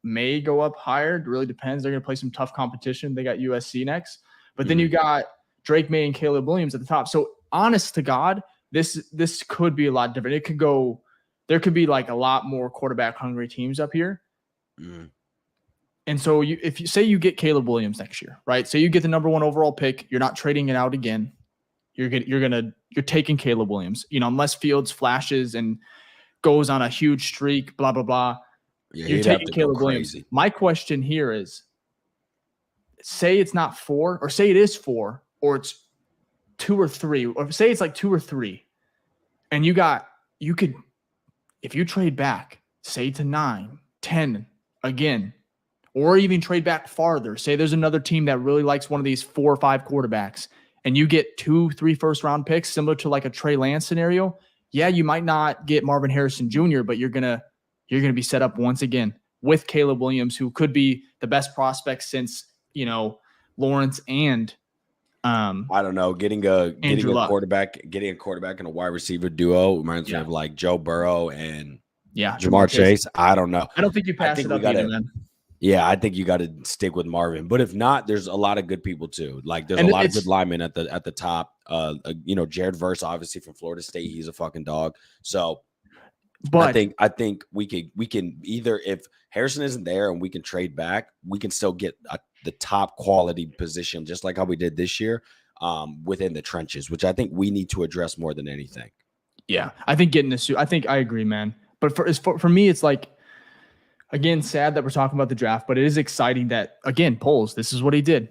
may go up higher. It really depends. They're going to play some tough competition. They got USC next. But then you got Drake May and Caleb Williams at the top. So honest to God, this could be a lot different. It could go – there could be like a lot more quarterback-hungry teams up here. And so if you say you get Caleb Williams next year, right? Say you get the number 1 overall pick, you're not trading it out again. You're taking Caleb Williams, unless Fields flashes and goes on a huge streak, blah, blah, blah. Yeah, you're taking Caleb Williams. My question here is, say it's not 4, or say it is 4, or it's 2 or 3, or say it's like 2 or 3. And you could, if you trade back, say to 9, 10 again, or even trade back farther, say there's another team that really likes one of these 4 or 5 quarterbacks, and you get 2, 3 first-round picks, similar to like a Trey Lance scenario. Yeah, you might not get Marvin Harrison Jr., but you're gonna be set up once again with Caleb Williams, who could be the best prospect since Lawrence and I don't know, getting a quarterback and a wide receiver duo reminds me of like Joe Burrow and Jamar Chase. I don't know. I don't think you pass it up either, man. Yeah, I think you got to stick with Marvin. But if not, there's a lot of good people too. Like there's a lot of good linemen at the top. Jared Verse, obviously from Florida State, he's a fucking dog. So, but I think we can either, if Harrison isn't there and we can trade back, we can still get the top quality position, just like how we did this year, within the trenches, which I think we need to address more than anything. Yeah, I think getting this. I think I agree, man. But for me, it's like, again, sad that we're talking about the draft, but it is exciting that, again, Poles, this is what he did.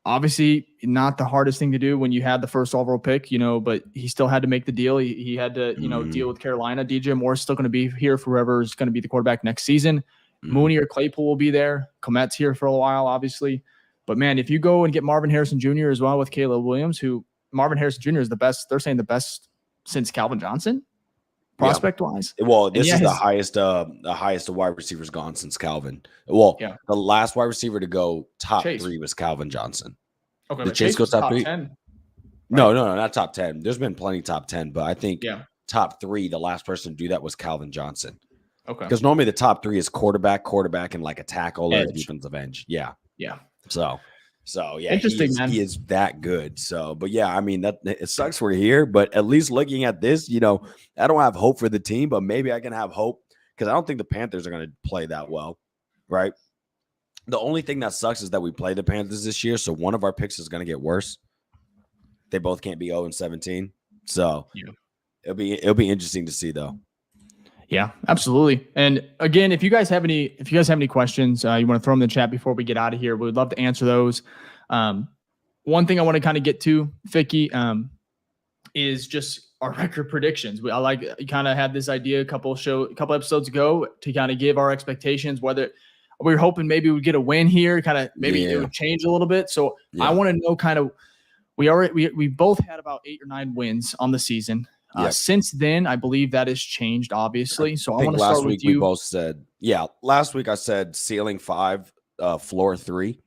Obviously, not the hardest thing to do when you had the first overall pick, but he still had to make the deal. He had to, deal with Carolina. DJ Moore is still going to be here forever. Is going to be the quarterback next season. Mooney or Claypool will be there. Komet's here for a while, obviously. But, man, if you go and get Marvin Harrison Jr. as well with Caleb Williams, who Marvin Harrison Jr. is the best, they're saying the best since Calvin Johnson. Prospect wise, well, this is the highest wide receivers gone since Calvin. Well, the last wide receiver to go top Chase. 3 was Calvin Johnson. Okay, did Chase go top 3? 10, right? No, not top 10. There's been plenty top 10, but I think top 3, the last person to do that was Calvin Johnson. Okay, because normally the top 3 is quarterback, and like a tackle or a defensive end. Yeah. So yeah, interesting, man. He is that good. So, but yeah, I mean, that it sucks we're here, but at least looking at this, I don't have hope for the team, but maybe I can have hope, because I don't think the Panthers are going to play that well, right? The only thing that sucks is that we play the Panthers this year, so one of our picks is going to get worse. They both can't be 0-17, so it'll be interesting to see, though. Yeah, absolutely. And again, if you guys have any questions, you want to throw them in the chat before we get out of here, we would love to answer those. One thing I want to kind of get to, Ficky, is just our record predictions. I kind of had this idea a couple episodes ago to kind of give our expectations, whether we were hoping maybe we'd get a win here, kind of maybe it would change a little bit. So I want to know kind of, we both had about 8 or 9 wins on the season. Since then, I believe that has changed, obviously. So I want to start with you. We both said, last week I said ceiling 5, floor 3.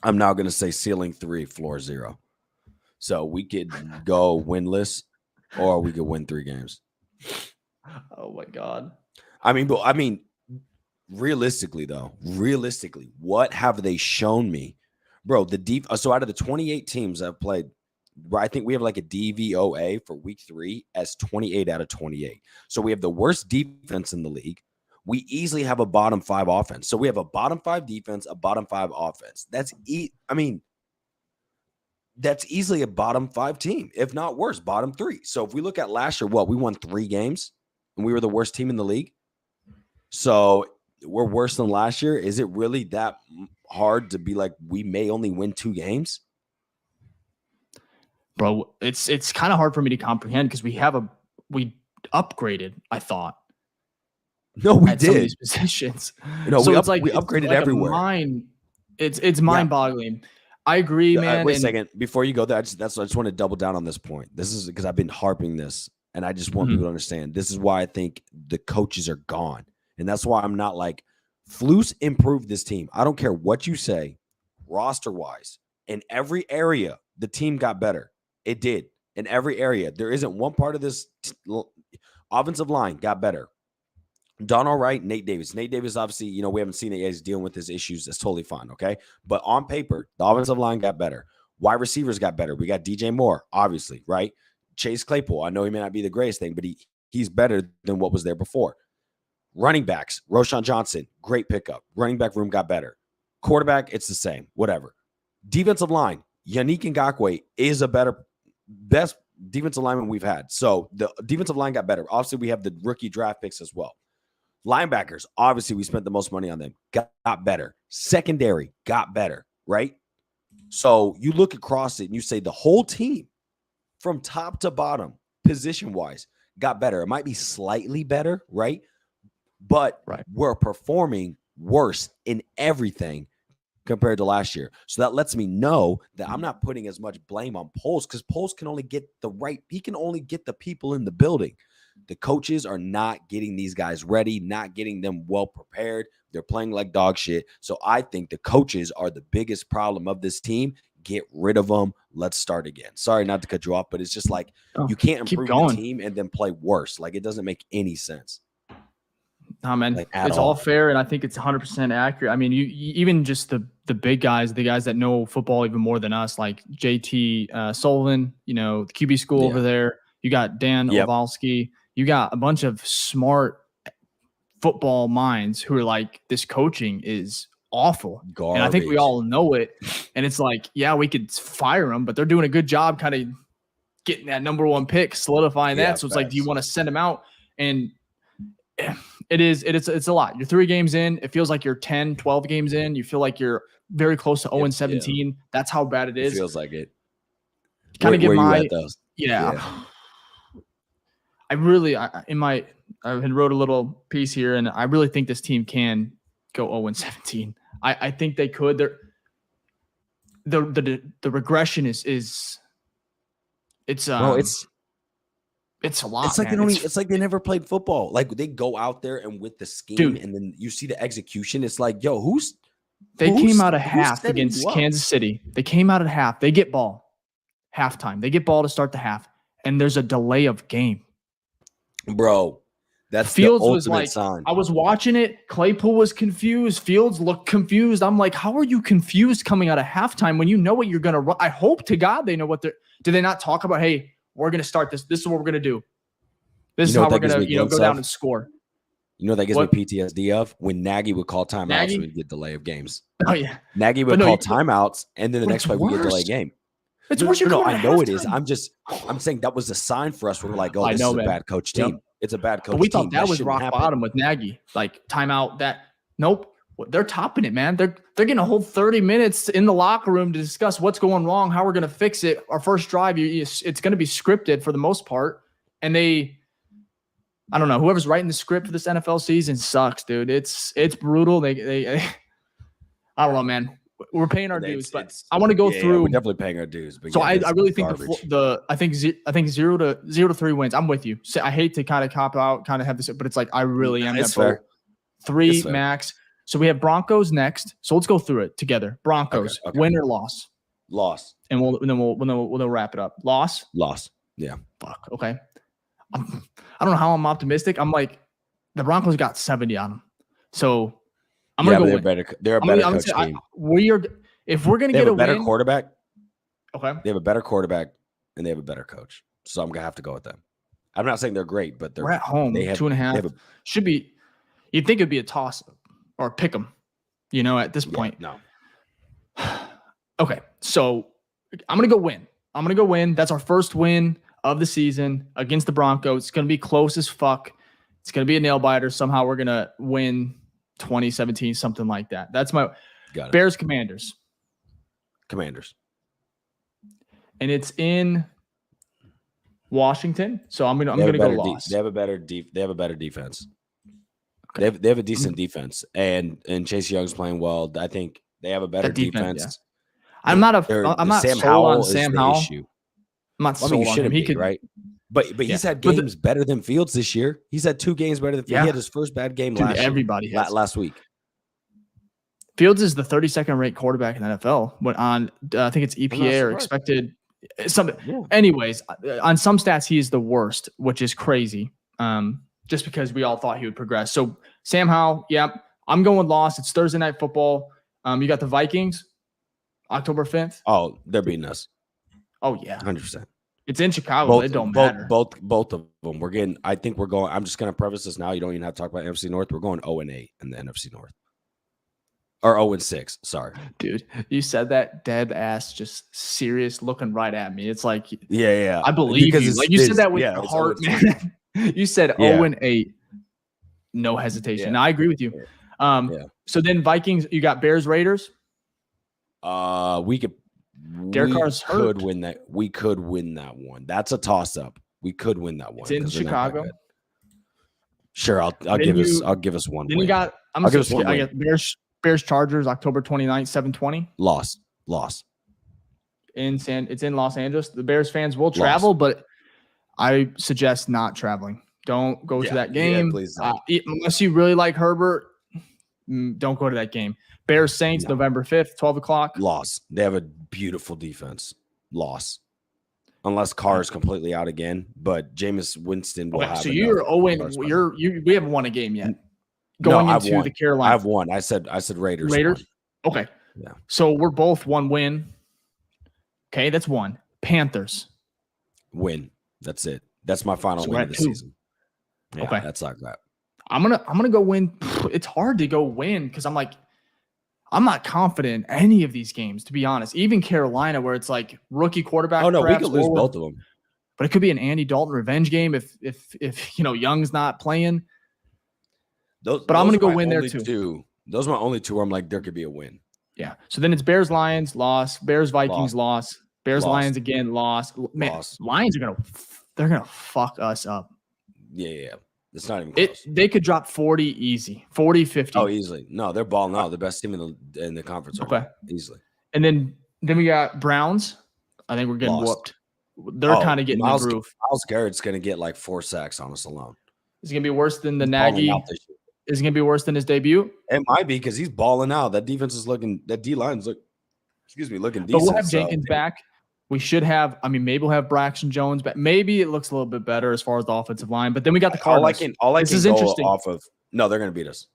I'm now going to say ceiling 3, floor 0. So we could go winless, or we could win 3 games. Oh my God. I mean, realistically, what have they shown me, bro? So out of the 28 teams that have played I think we have like a DVOA for week 3 as 28 out of 28. So we have the worst defense in the league. We easily have a bottom 5 offense. So we have a bottom 5 defense, a bottom 5 offense. That's easily a bottom 5 team, if not worse, bottom 3. So if we look at last year, we won 3 games and we were the worst team in the league. So we're worse than last year. Is it really that hard to be like, we may only win 2 games? Bro, it's kind of hard for me to comprehend because we upgraded, I thought. No, we at did. Some of these positions. No, so we upgraded everywhere. It's mind-boggling. I agree, man. Wait a second. Before you go there, I just want to double down on this point. This is because I've been harping this, and I just want people to understand. This is why I think the coaches are gone. And that's why I'm not like, Flus improved this team. I don't care what you say, roster-wise. In every area, the team got better. It did. In every area. There isn't one part of this offensive line got better. Done all right, Nate Davis. Nate Davis, obviously, we haven't seen it yet. He's dealing with his issues. That's totally fine, okay? But on paper, the offensive line got better. Wide receivers got better. We got DJ Moore, obviously, right? Chase Claypool. I know he may not be the greatest thing, but he's better than what was there before. Running backs, Roshan Johnson, great pickup. Running back room got better. Quarterback, it's the same, whatever. Defensive line, Yannick Ngakoue is best defensive lineman we've had. So the defensive line got better. Obviously, we have the rookie draft picks as well. Linebackers, obviously, we spent the most money on them. Got better. Secondary got better, right? So you look across it and you say the whole team from top to bottom, position-wise, got better. It might be slightly better, right? But we're performing worse in everything compared to last year. So that lets me know that I'm not putting as much blame on Poles because Poles can only get he can only get the people in the building. The coaches are not getting these guys ready, not getting them well prepared. They're playing like dog shit. So I think the coaches are the biggest problem of this team. Get rid of them. Let's start again. Sorry not to cut you off, but it's just like you can't improve the team and then play worse. Like it doesn't make any sense. No, man, it's all fair, and I think it's 100% accurate. I mean, you even just the big guys, the guys that know football even more than us, like JT Sullivan, the QB school over there. You got Dan Ovalsky. You got a bunch of smart football minds who are like, this coaching is awful. Garbage. And I think we all know it. And it's like, yeah, we could fire them, but they're doing a good job kind of getting that number 1 pick, solidifying that. So it's like, do you want to send them out? And it's a lot. You're 3 games in. It feels like you're 10, 12 games in. You feel like you're very close to 0-17. Yeah. That's how bad it is. It feels like it. Kind of get my – yeah. I had wrote a little piece here, and I really think this team can go 0-17. I think they could. The regression is it's a lot. It's like it's like they never played football. Like they go out there and with the scheme, and then you see the execution. It's like, yo, they came out of half against Kansas City. They came out at half. They get ball halftime. They get ball to start the half, and there's a delay of game. Bro, that's Fields the was ultimate like, sign. I was watching it. Claypool was confused. Fields looked confused. I'm like, how are you confused coming out of halftime when you know what you're going to run? I hope to God they know what they're – do they not talk about, hey, we're going to start this. This is what we're going to do. This is how we're going to go down and score. You know that gives me PTSD of? When Nagy would call timeouts, we'd get delay of games. Oh, yeah. Nagy would call timeouts, and then the next play we get delay game. It's worse. No, I know it is. I'm saying that was a sign for us. We're like, oh, this is a bad coach team. Yep. It's a bad coach team. But we thought that was rock bottom with Nagy. Like timeout. Nope. They're topping it, man. They're getting a whole 30 minutes in the locker room to discuss what's going wrong, how we're going to fix it. Our first drive, it's going to be scripted for the most part, and I don't know. Whoever's writing the script for this NFL season sucks, dude. It's brutal. They I don't know, man. We're paying our dues, but I want to go through. We're definitely paying our dues. But so I really think I think 0 to 3 wins. I'm with you. So I hate to kind of cop out, kind of have this, but it's like I really am. It's fair. 3 max. So we have Broncos next. So let's go through it together. Broncos, okay. Win or loss? Loss. And we'll wrap it up. Loss. Yeah. Fuck. Okay. I don't know how I'm optimistic. I'm like, the Broncos got 70 on them. So I'm gonna go. They're a better coach team. If we're gonna get a better win, quarterback. Okay. They have a better quarterback. and they have a better coach. So I'm gonna have to go with them. I'm not saying they're great, but We're at home. they have 2.5 should be. You'd think it'd be a toss or pick 'em. At this point. No. Okay, so I'm gonna go win. That's our first win of the season against the Broncos. It's gonna be close as fuck. It's gonna be a nail biter. Somehow we're gonna win 2017, something like that. That's my Bears Commanders. And it's in Washington. So I'm gonna go loss. They have a better defense. Okay. They have a decent defense, and Chase Young's playing well. I think they have a better defense. Yeah. I'm not Sam sold Howell on Sam Howell. Issue. I'm not sold on him. He could, right? But he's had games better than Fields this year. He's had 2 games better than Fields. He had his first bad game last week. Fields is the 32nd ranked quarterback in the NFL. But on I think it's EPA or expected something. Yeah. Anyways, on some stats he is the worst, which is crazy. Just because we all thought he would progress. So Sam Howell, I'm going loss. It's Thursday Night Football. You got the Vikings, October 5th. Oh, they're beating us. Oh yeah, 100%. It's in Chicago. It don't matter. Both of them. We're getting. I think we're going. I'm just going to preface this now. You don't even have to talk about NFC North. We're going 0-8 in the NFC North, or 0-6. Sorry, dude. You said that dead ass, just serious looking right at me. It's like, yeah. I believe you. Like you said that with your heart, man. You said 0-8, no hesitation. Yeah. Now I agree with you. So then Vikings. You got Bears Raiders. We could. Derek Carr's hurt. We could win that one. That's a toss up. We could win that one. It's in Chicago. Sure, I'll give us one. Then win. you got. I got Bears Chargers October 29th, 7:20. Loss. It's in Los Angeles. The Bears fans will travel, but I suggest not traveling. Don't go to that game. Yeah, please don't. Unless you really like Herbert, don't go to that game. Bears Saints, November 5th, 12 o'clock. Loss. They have a beautiful defense. Loss. Unless Carr is completely out again, but Jameis Winston will have. So you're 0. We haven't won a game yet. Going into the Carolina. I've won. I said Raiders. Raiders. Okay. Yeah. So we're both 1 win. Okay, that's 1. Panthers. Win. That's it. That's my final win of the season. Yeah, okay. That's like that. I'm gonna go win. It's hard to go win because I'm not confident in any of these games, to be honest. Even Carolina, where it's like rookie quarterback. Oh no, we could lose both of them. But it could be an Andy Dalton revenge game if Young's not playing. But I'm gonna go win there too. Those are my only 2 where I'm like, there could be a win. Yeah. So then it's Bears Lions loss, Bears Vikings loss, Bears Lions again loss. Man, Lions are gonna fuck us up. Yeah. It's not even close. They could drop 40 easy, 40, 50. Oh, easily. No, they're balling out. The best team in the conference. Okay. Easily. And then we got Browns. I think we're getting whooped. They're kind of getting the groove. Myles Garrett's going to get like 4 sacks on us alone. Is it going to be worse than the Nagy? Is it going to be worse than his debut? It might be because he's balling out. That defense is looking – that D-line's looking decent. But we'll have Jenkins back. We should have, maybe we'll have Braxton Jones, but maybe it looks a little bit better as far as the offensive line. But then we got the Cardinals. This is interesting. No, they're going to beat us.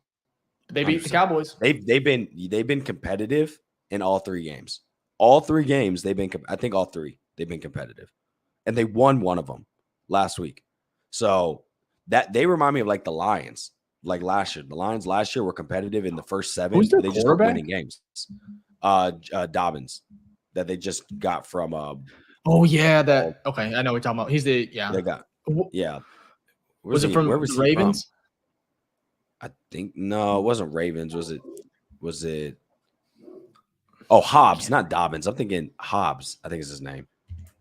They beat the Cowboys. They've been competitive in all 3 games. All 3 games I think all 3 they've been competitive, and they won one of them last week. So that they remind me of like the Lions, like last year. The Lions last year were competitive in the first 7. Who's their they just weren't winning games. Dobbins. That they just got from okay, I know what you're talking about. He's the they got was it from the Ravens? I think no, it wasn't Ravens. Was it Hobbs, not Dobbins. I'm thinking Hobbs, I think is his name.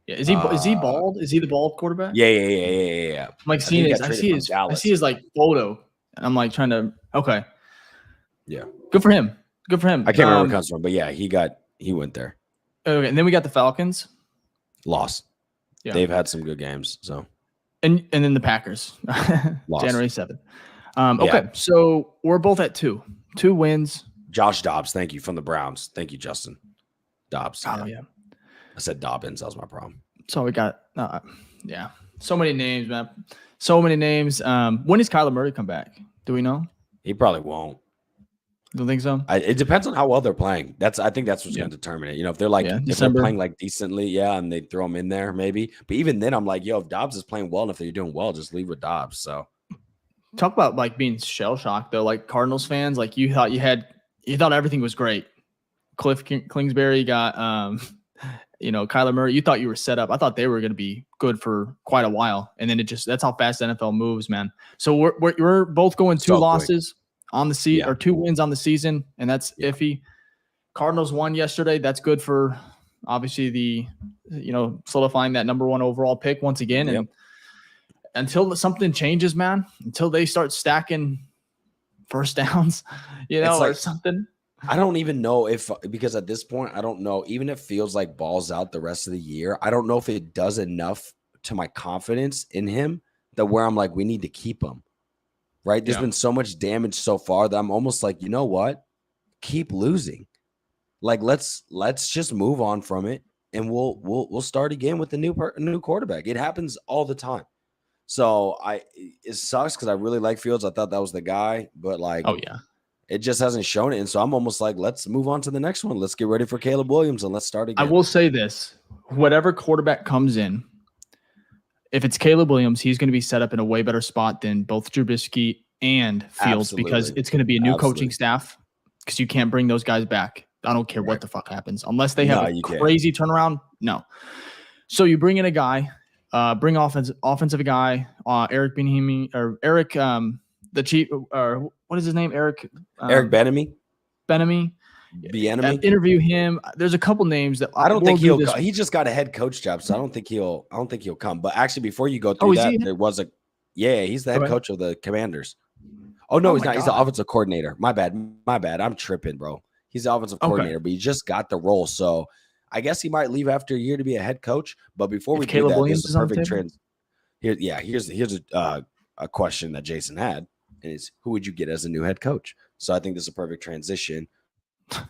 Yeah, is he bald? Is he the bald quarterback? Yeah. I'm like seeing I see his like photo. And I'm like trying to Yeah. Good for him. I can't remember where it comes from, but yeah, he went there. Okay, and then we got the Falcons. Loss. Yeah. They've had some good games. So, and then the Packers, January 7th. Okay, so we're both at 2 wins. Josh Dobbs, thank you, from the Browns. Thank you, Justin Dobbs. Oh yeah. I said Dobbins. That was my problem. So we got so many names, man. So many names. When does Kyler Murray come back? Do we know? He probably won't. Don't think so? It depends on how well they're playing. I think that's what's going to determine it. If they're like if they're playing like decently, and they throw them in there, maybe. But even then, I'm like, yo, if Dobbs is playing well and if they're doing well, just leave with Dobbs. So talk about like being shell shocked though. Like Cardinals fans, like you thought everything was great. Cliff Kingsbury got Kyler Murray. You thought you were set up. I thought they were going to be good for quite a while, and then that's how fast the NFL moves, man. So we're both going 2 losses on the season, or 2 wins on the season, and that's iffy. Cardinals won yesterday. That's good for obviously the solidifying that number 1 overall pick once again. And until something changes, man, until they start stacking first downs, or something. I don't even know because at this point, I don't know, even if it feels like balls out the rest of the year, I don't know if it does enough to my confidence in him that where I'm like, we need to keep him. Right. There's been so much damage so far that I'm almost like, you know what? Keep losing. Like, let's just move on from it. And we'll start again with a new quarterback. It happens all the time. So it sucks because I really like Fields. I thought that was the guy, but like, it just hasn't shown it. And so I'm almost like, let's move on to the next one. Let's get ready for Caleb Williams and let's start again. I will say this, whatever quarterback comes in, if it's Caleb Williams, he's going to be set up in a way better spot than both Trubisky and Fields because it's going to be a new coaching staff because you can't bring those guys back. I don't care what the fuck happens unless they have a crazy turnaround. No. So you bring in a guy, bring offensive guy, Eric Bieniemy or Eric, the chief, or what is his name? Eric Bieniemy. Interview him. There's a couple names that I don't think he just got a head coach job, so I don't think he'll come. But actually, before you go through there was he's the head coach of the Commanders. Oh no, he's not. God. He's the offensive coordinator. My bad. I'm tripping, bro. He's the offensive coordinator, but he just got the role. So I guess he might leave after a year to be a head coach. But before we do that, this is a perfect trend. Here's a question that Jason had, and is who would you get as a new head coach? So I think this is a perfect transition to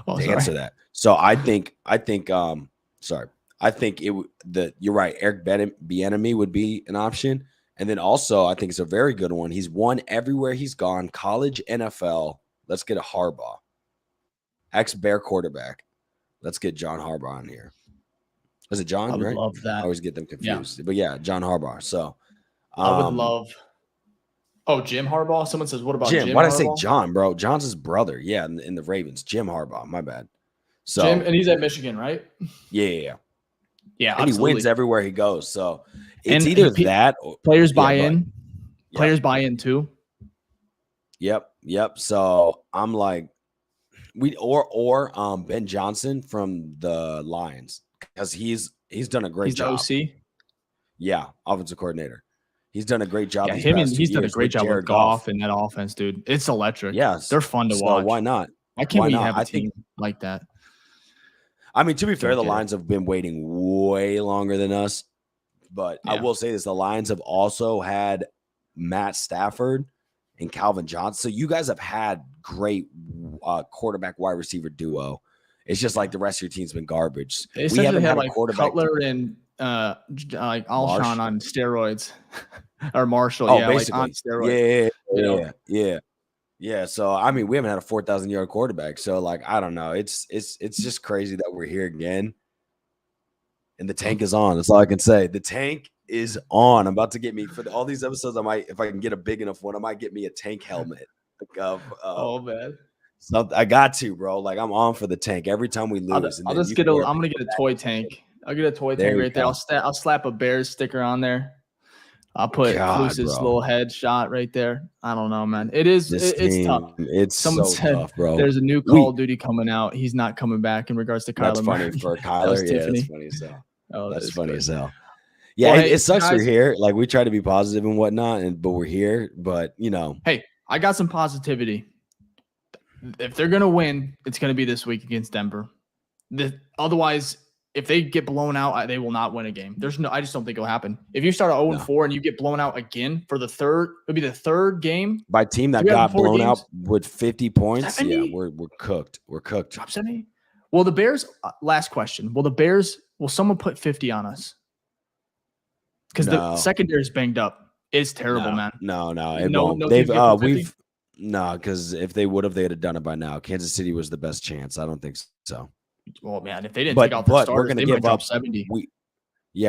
answer that. So I think you're right. Eric Bieniemy would be an option. And then also I think it's a very good one. He's won everywhere he's gone, college, NFL. Let's get a Harbaugh. Ex-Bear quarterback. Let's get John Harbaugh in here. Was it John? I would love that. I always get them confused. But John Harbaugh. So I would love Jim Harbaugh. Someone says, what about Jim? Why'd I say John, bro? John's his brother. Yeah, in the Ravens. Jim Harbaugh. My bad. So Jim, and he's at Michigan, right? Yeah. Yeah, and he wins everywhere he goes. So it's either that or players buy in. Players buy in too. Yep. So I'm like, or Ben Johnson from the Lions because he's done a great job. He's the OC. Yeah, offensive coordinator. He's done a great job. He's done a great job with Goff in that offense, dude. It's electric. Yes, they're fun to watch. Why not? Why can't we have a team like that? I mean, to be fair, the Lions have been waiting way longer than us. But I will say this: the Lions have also had Matt Stafford and Calvin Johnson. So you guys have had great quarterback wide receiver duo. It's just like the rest of your team's been garbage. We haven't had like quarterback Cutler and like Alshon on steroids or Marshall. Basically. Like on steroids. Yeah. So I mean, we haven't had a 4,000-yard quarterback. So like, I don't know. It's just crazy that we're here again. And the tank is on. That's all I can say. The tank is on. I'm about to get me for all these episodes. I might, if I can get a big enough one, I might get me a tank helmet. Oh man. So I got to, bro. Like I'm on for the tank every time we lose. I'm gonna get a toy tank. I'll get a toy tank right there. I'll slap a Bears sticker on there. I'll put Luce's little headshot right there. I don't know, man. It's tough. Someone said tough, bro. There's a new Call of Duty coming out. He's not coming back in regards to Kyler. That's funny for Kyler. That's funny as hell. Oh, that's funny as hell. Yeah, well, it sucks we're here. Like we try to be positive and whatnot, but we're here. But hey, I got some positivity. If they're gonna win, it's gonna be this week against Denver. Otherwise, if they get blown out, they will not win a game. I just don't think it'll happen. If you start 0-4 and you get blown out again for the third, it'll be the third game by team that got blown out with 50 points. 70? Yeah, we're cooked. We're cooked. Drop 70. Well, the Bears. Last question. Will someone put 50 on us? Because the secondary is banged up. It's terrible, man. No. It won't. No, because if they would have, they'd have done it by now. Kansas City was the best chance. I don't think so. Well, man, if they didn't take But out their we're starters, gonna they might give drop up 70.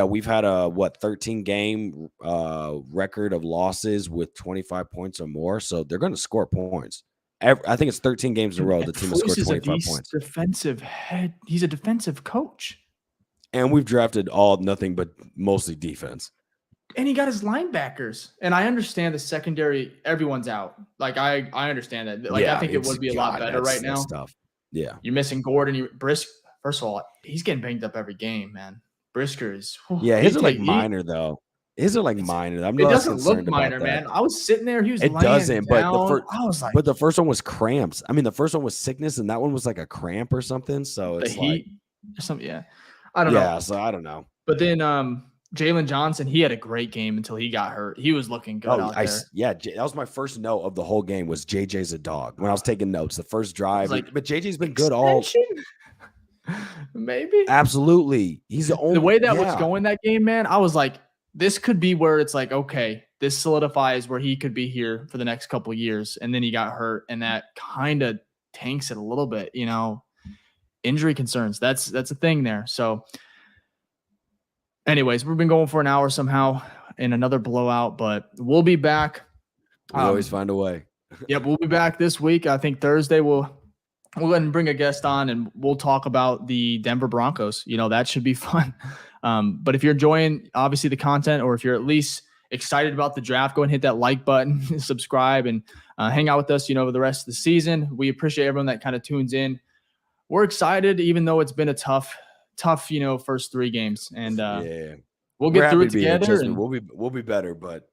we've had a 13 game record of losses with 25 points or more. So they're gonna score points. I think it's 13 games in a row. The team has scored 25 points. Defensive head. He's a defensive coach. And we've drafted all nothing but mostly defense. And he got his linebackers. And I understand the secondary, everyone's out. Like, I understand that. Like, I think it would be a lot better right now. Tough. Yeah. You're missing Gordon. First of all, he's getting banged up every game, man. Brisker is. His are like minor, though. His are like minor. I'm it not doesn't concerned look minor, about that. man. I was sitting there. He was It laying doesn't, down. but the first one was cramps. I mean, the first one was sickness, and that one was like a cramp or something. So it's the like heat or something. Yeah. I don't know. Yeah, so I don't know. But then Jalen Johnson, he had a great game until he got hurt. He was looking good out there. That was my first note of the whole game was JJ's a dog. When I was taking notes, the first drive, but JJ's been good all. Maybe. Absolutely. He's the only. The way that was going that game, man, I was like, this could be where it's like, okay, this solidifies where he could be here for the next couple of years. And then he got hurt, and that kind of tanks it a little bit, injury concerns. That's a thing there. So anyways, we've been going for an hour somehow in another blowout, but we'll be back. We always find a way. Yep, we'll be back this week. I think Thursday we'll go ahead and bring a guest on, and we'll talk about the Denver Broncos. That should be fun. But if you're enjoying, obviously, the content, or if you're at least excited about the draft, go and hit that like button, subscribe, and hang out with us, over the rest of the season. We appreciate everyone that kind of tunes in. We're excited, even though it's been a tough, first 3 games, and we'll get through it together. And we'll be better, but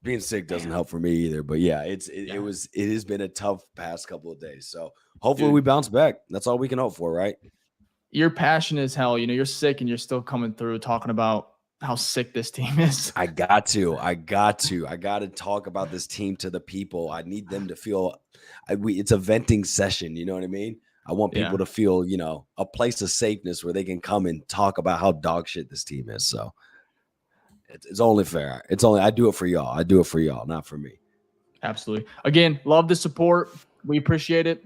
being sick doesn't help for me either. But yeah, it has been a tough past couple of days. So hopefully we bounce back. That's all we can hope for, right? You're passionate as hell. You're sick, and you're still coming through talking about how sick this team is. I got to talk about this team to the people. I need them to feel. It's a venting session. You know what I mean? I want people to feel, a place of safeness where they can come and talk about how dog shit this team is. So it's only fair. I do it for y'all. I do it for y'all, not for me. Absolutely. Again, love the support. We appreciate it.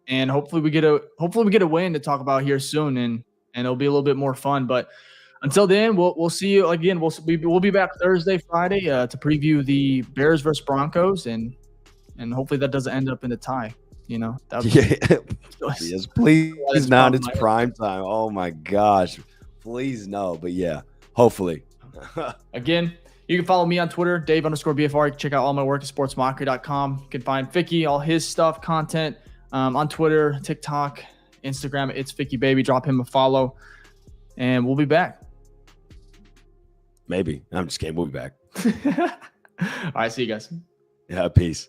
And hopefully we get a win to talk about here soon, and it'll be a little bit more fun. But until then, we'll see you again. We'll be back Thursday, Friday to preview the Bears versus Broncos, and hopefully that doesn't end up in a tie. Yes, please not. It's prime time. Oh my gosh, please no. But yeah, hopefully. Again, you can follow me on Twitter, Dave_BFR. You can check out all my work at sportsmockery.com. You can find Ficky, all his stuff, content on Twitter, TikTok, Instagram. It's Ficky Baby. Drop him a follow, and we'll be back. Maybe. I'm just kidding. We'll be back. All right, see you guys. Yeah, peace.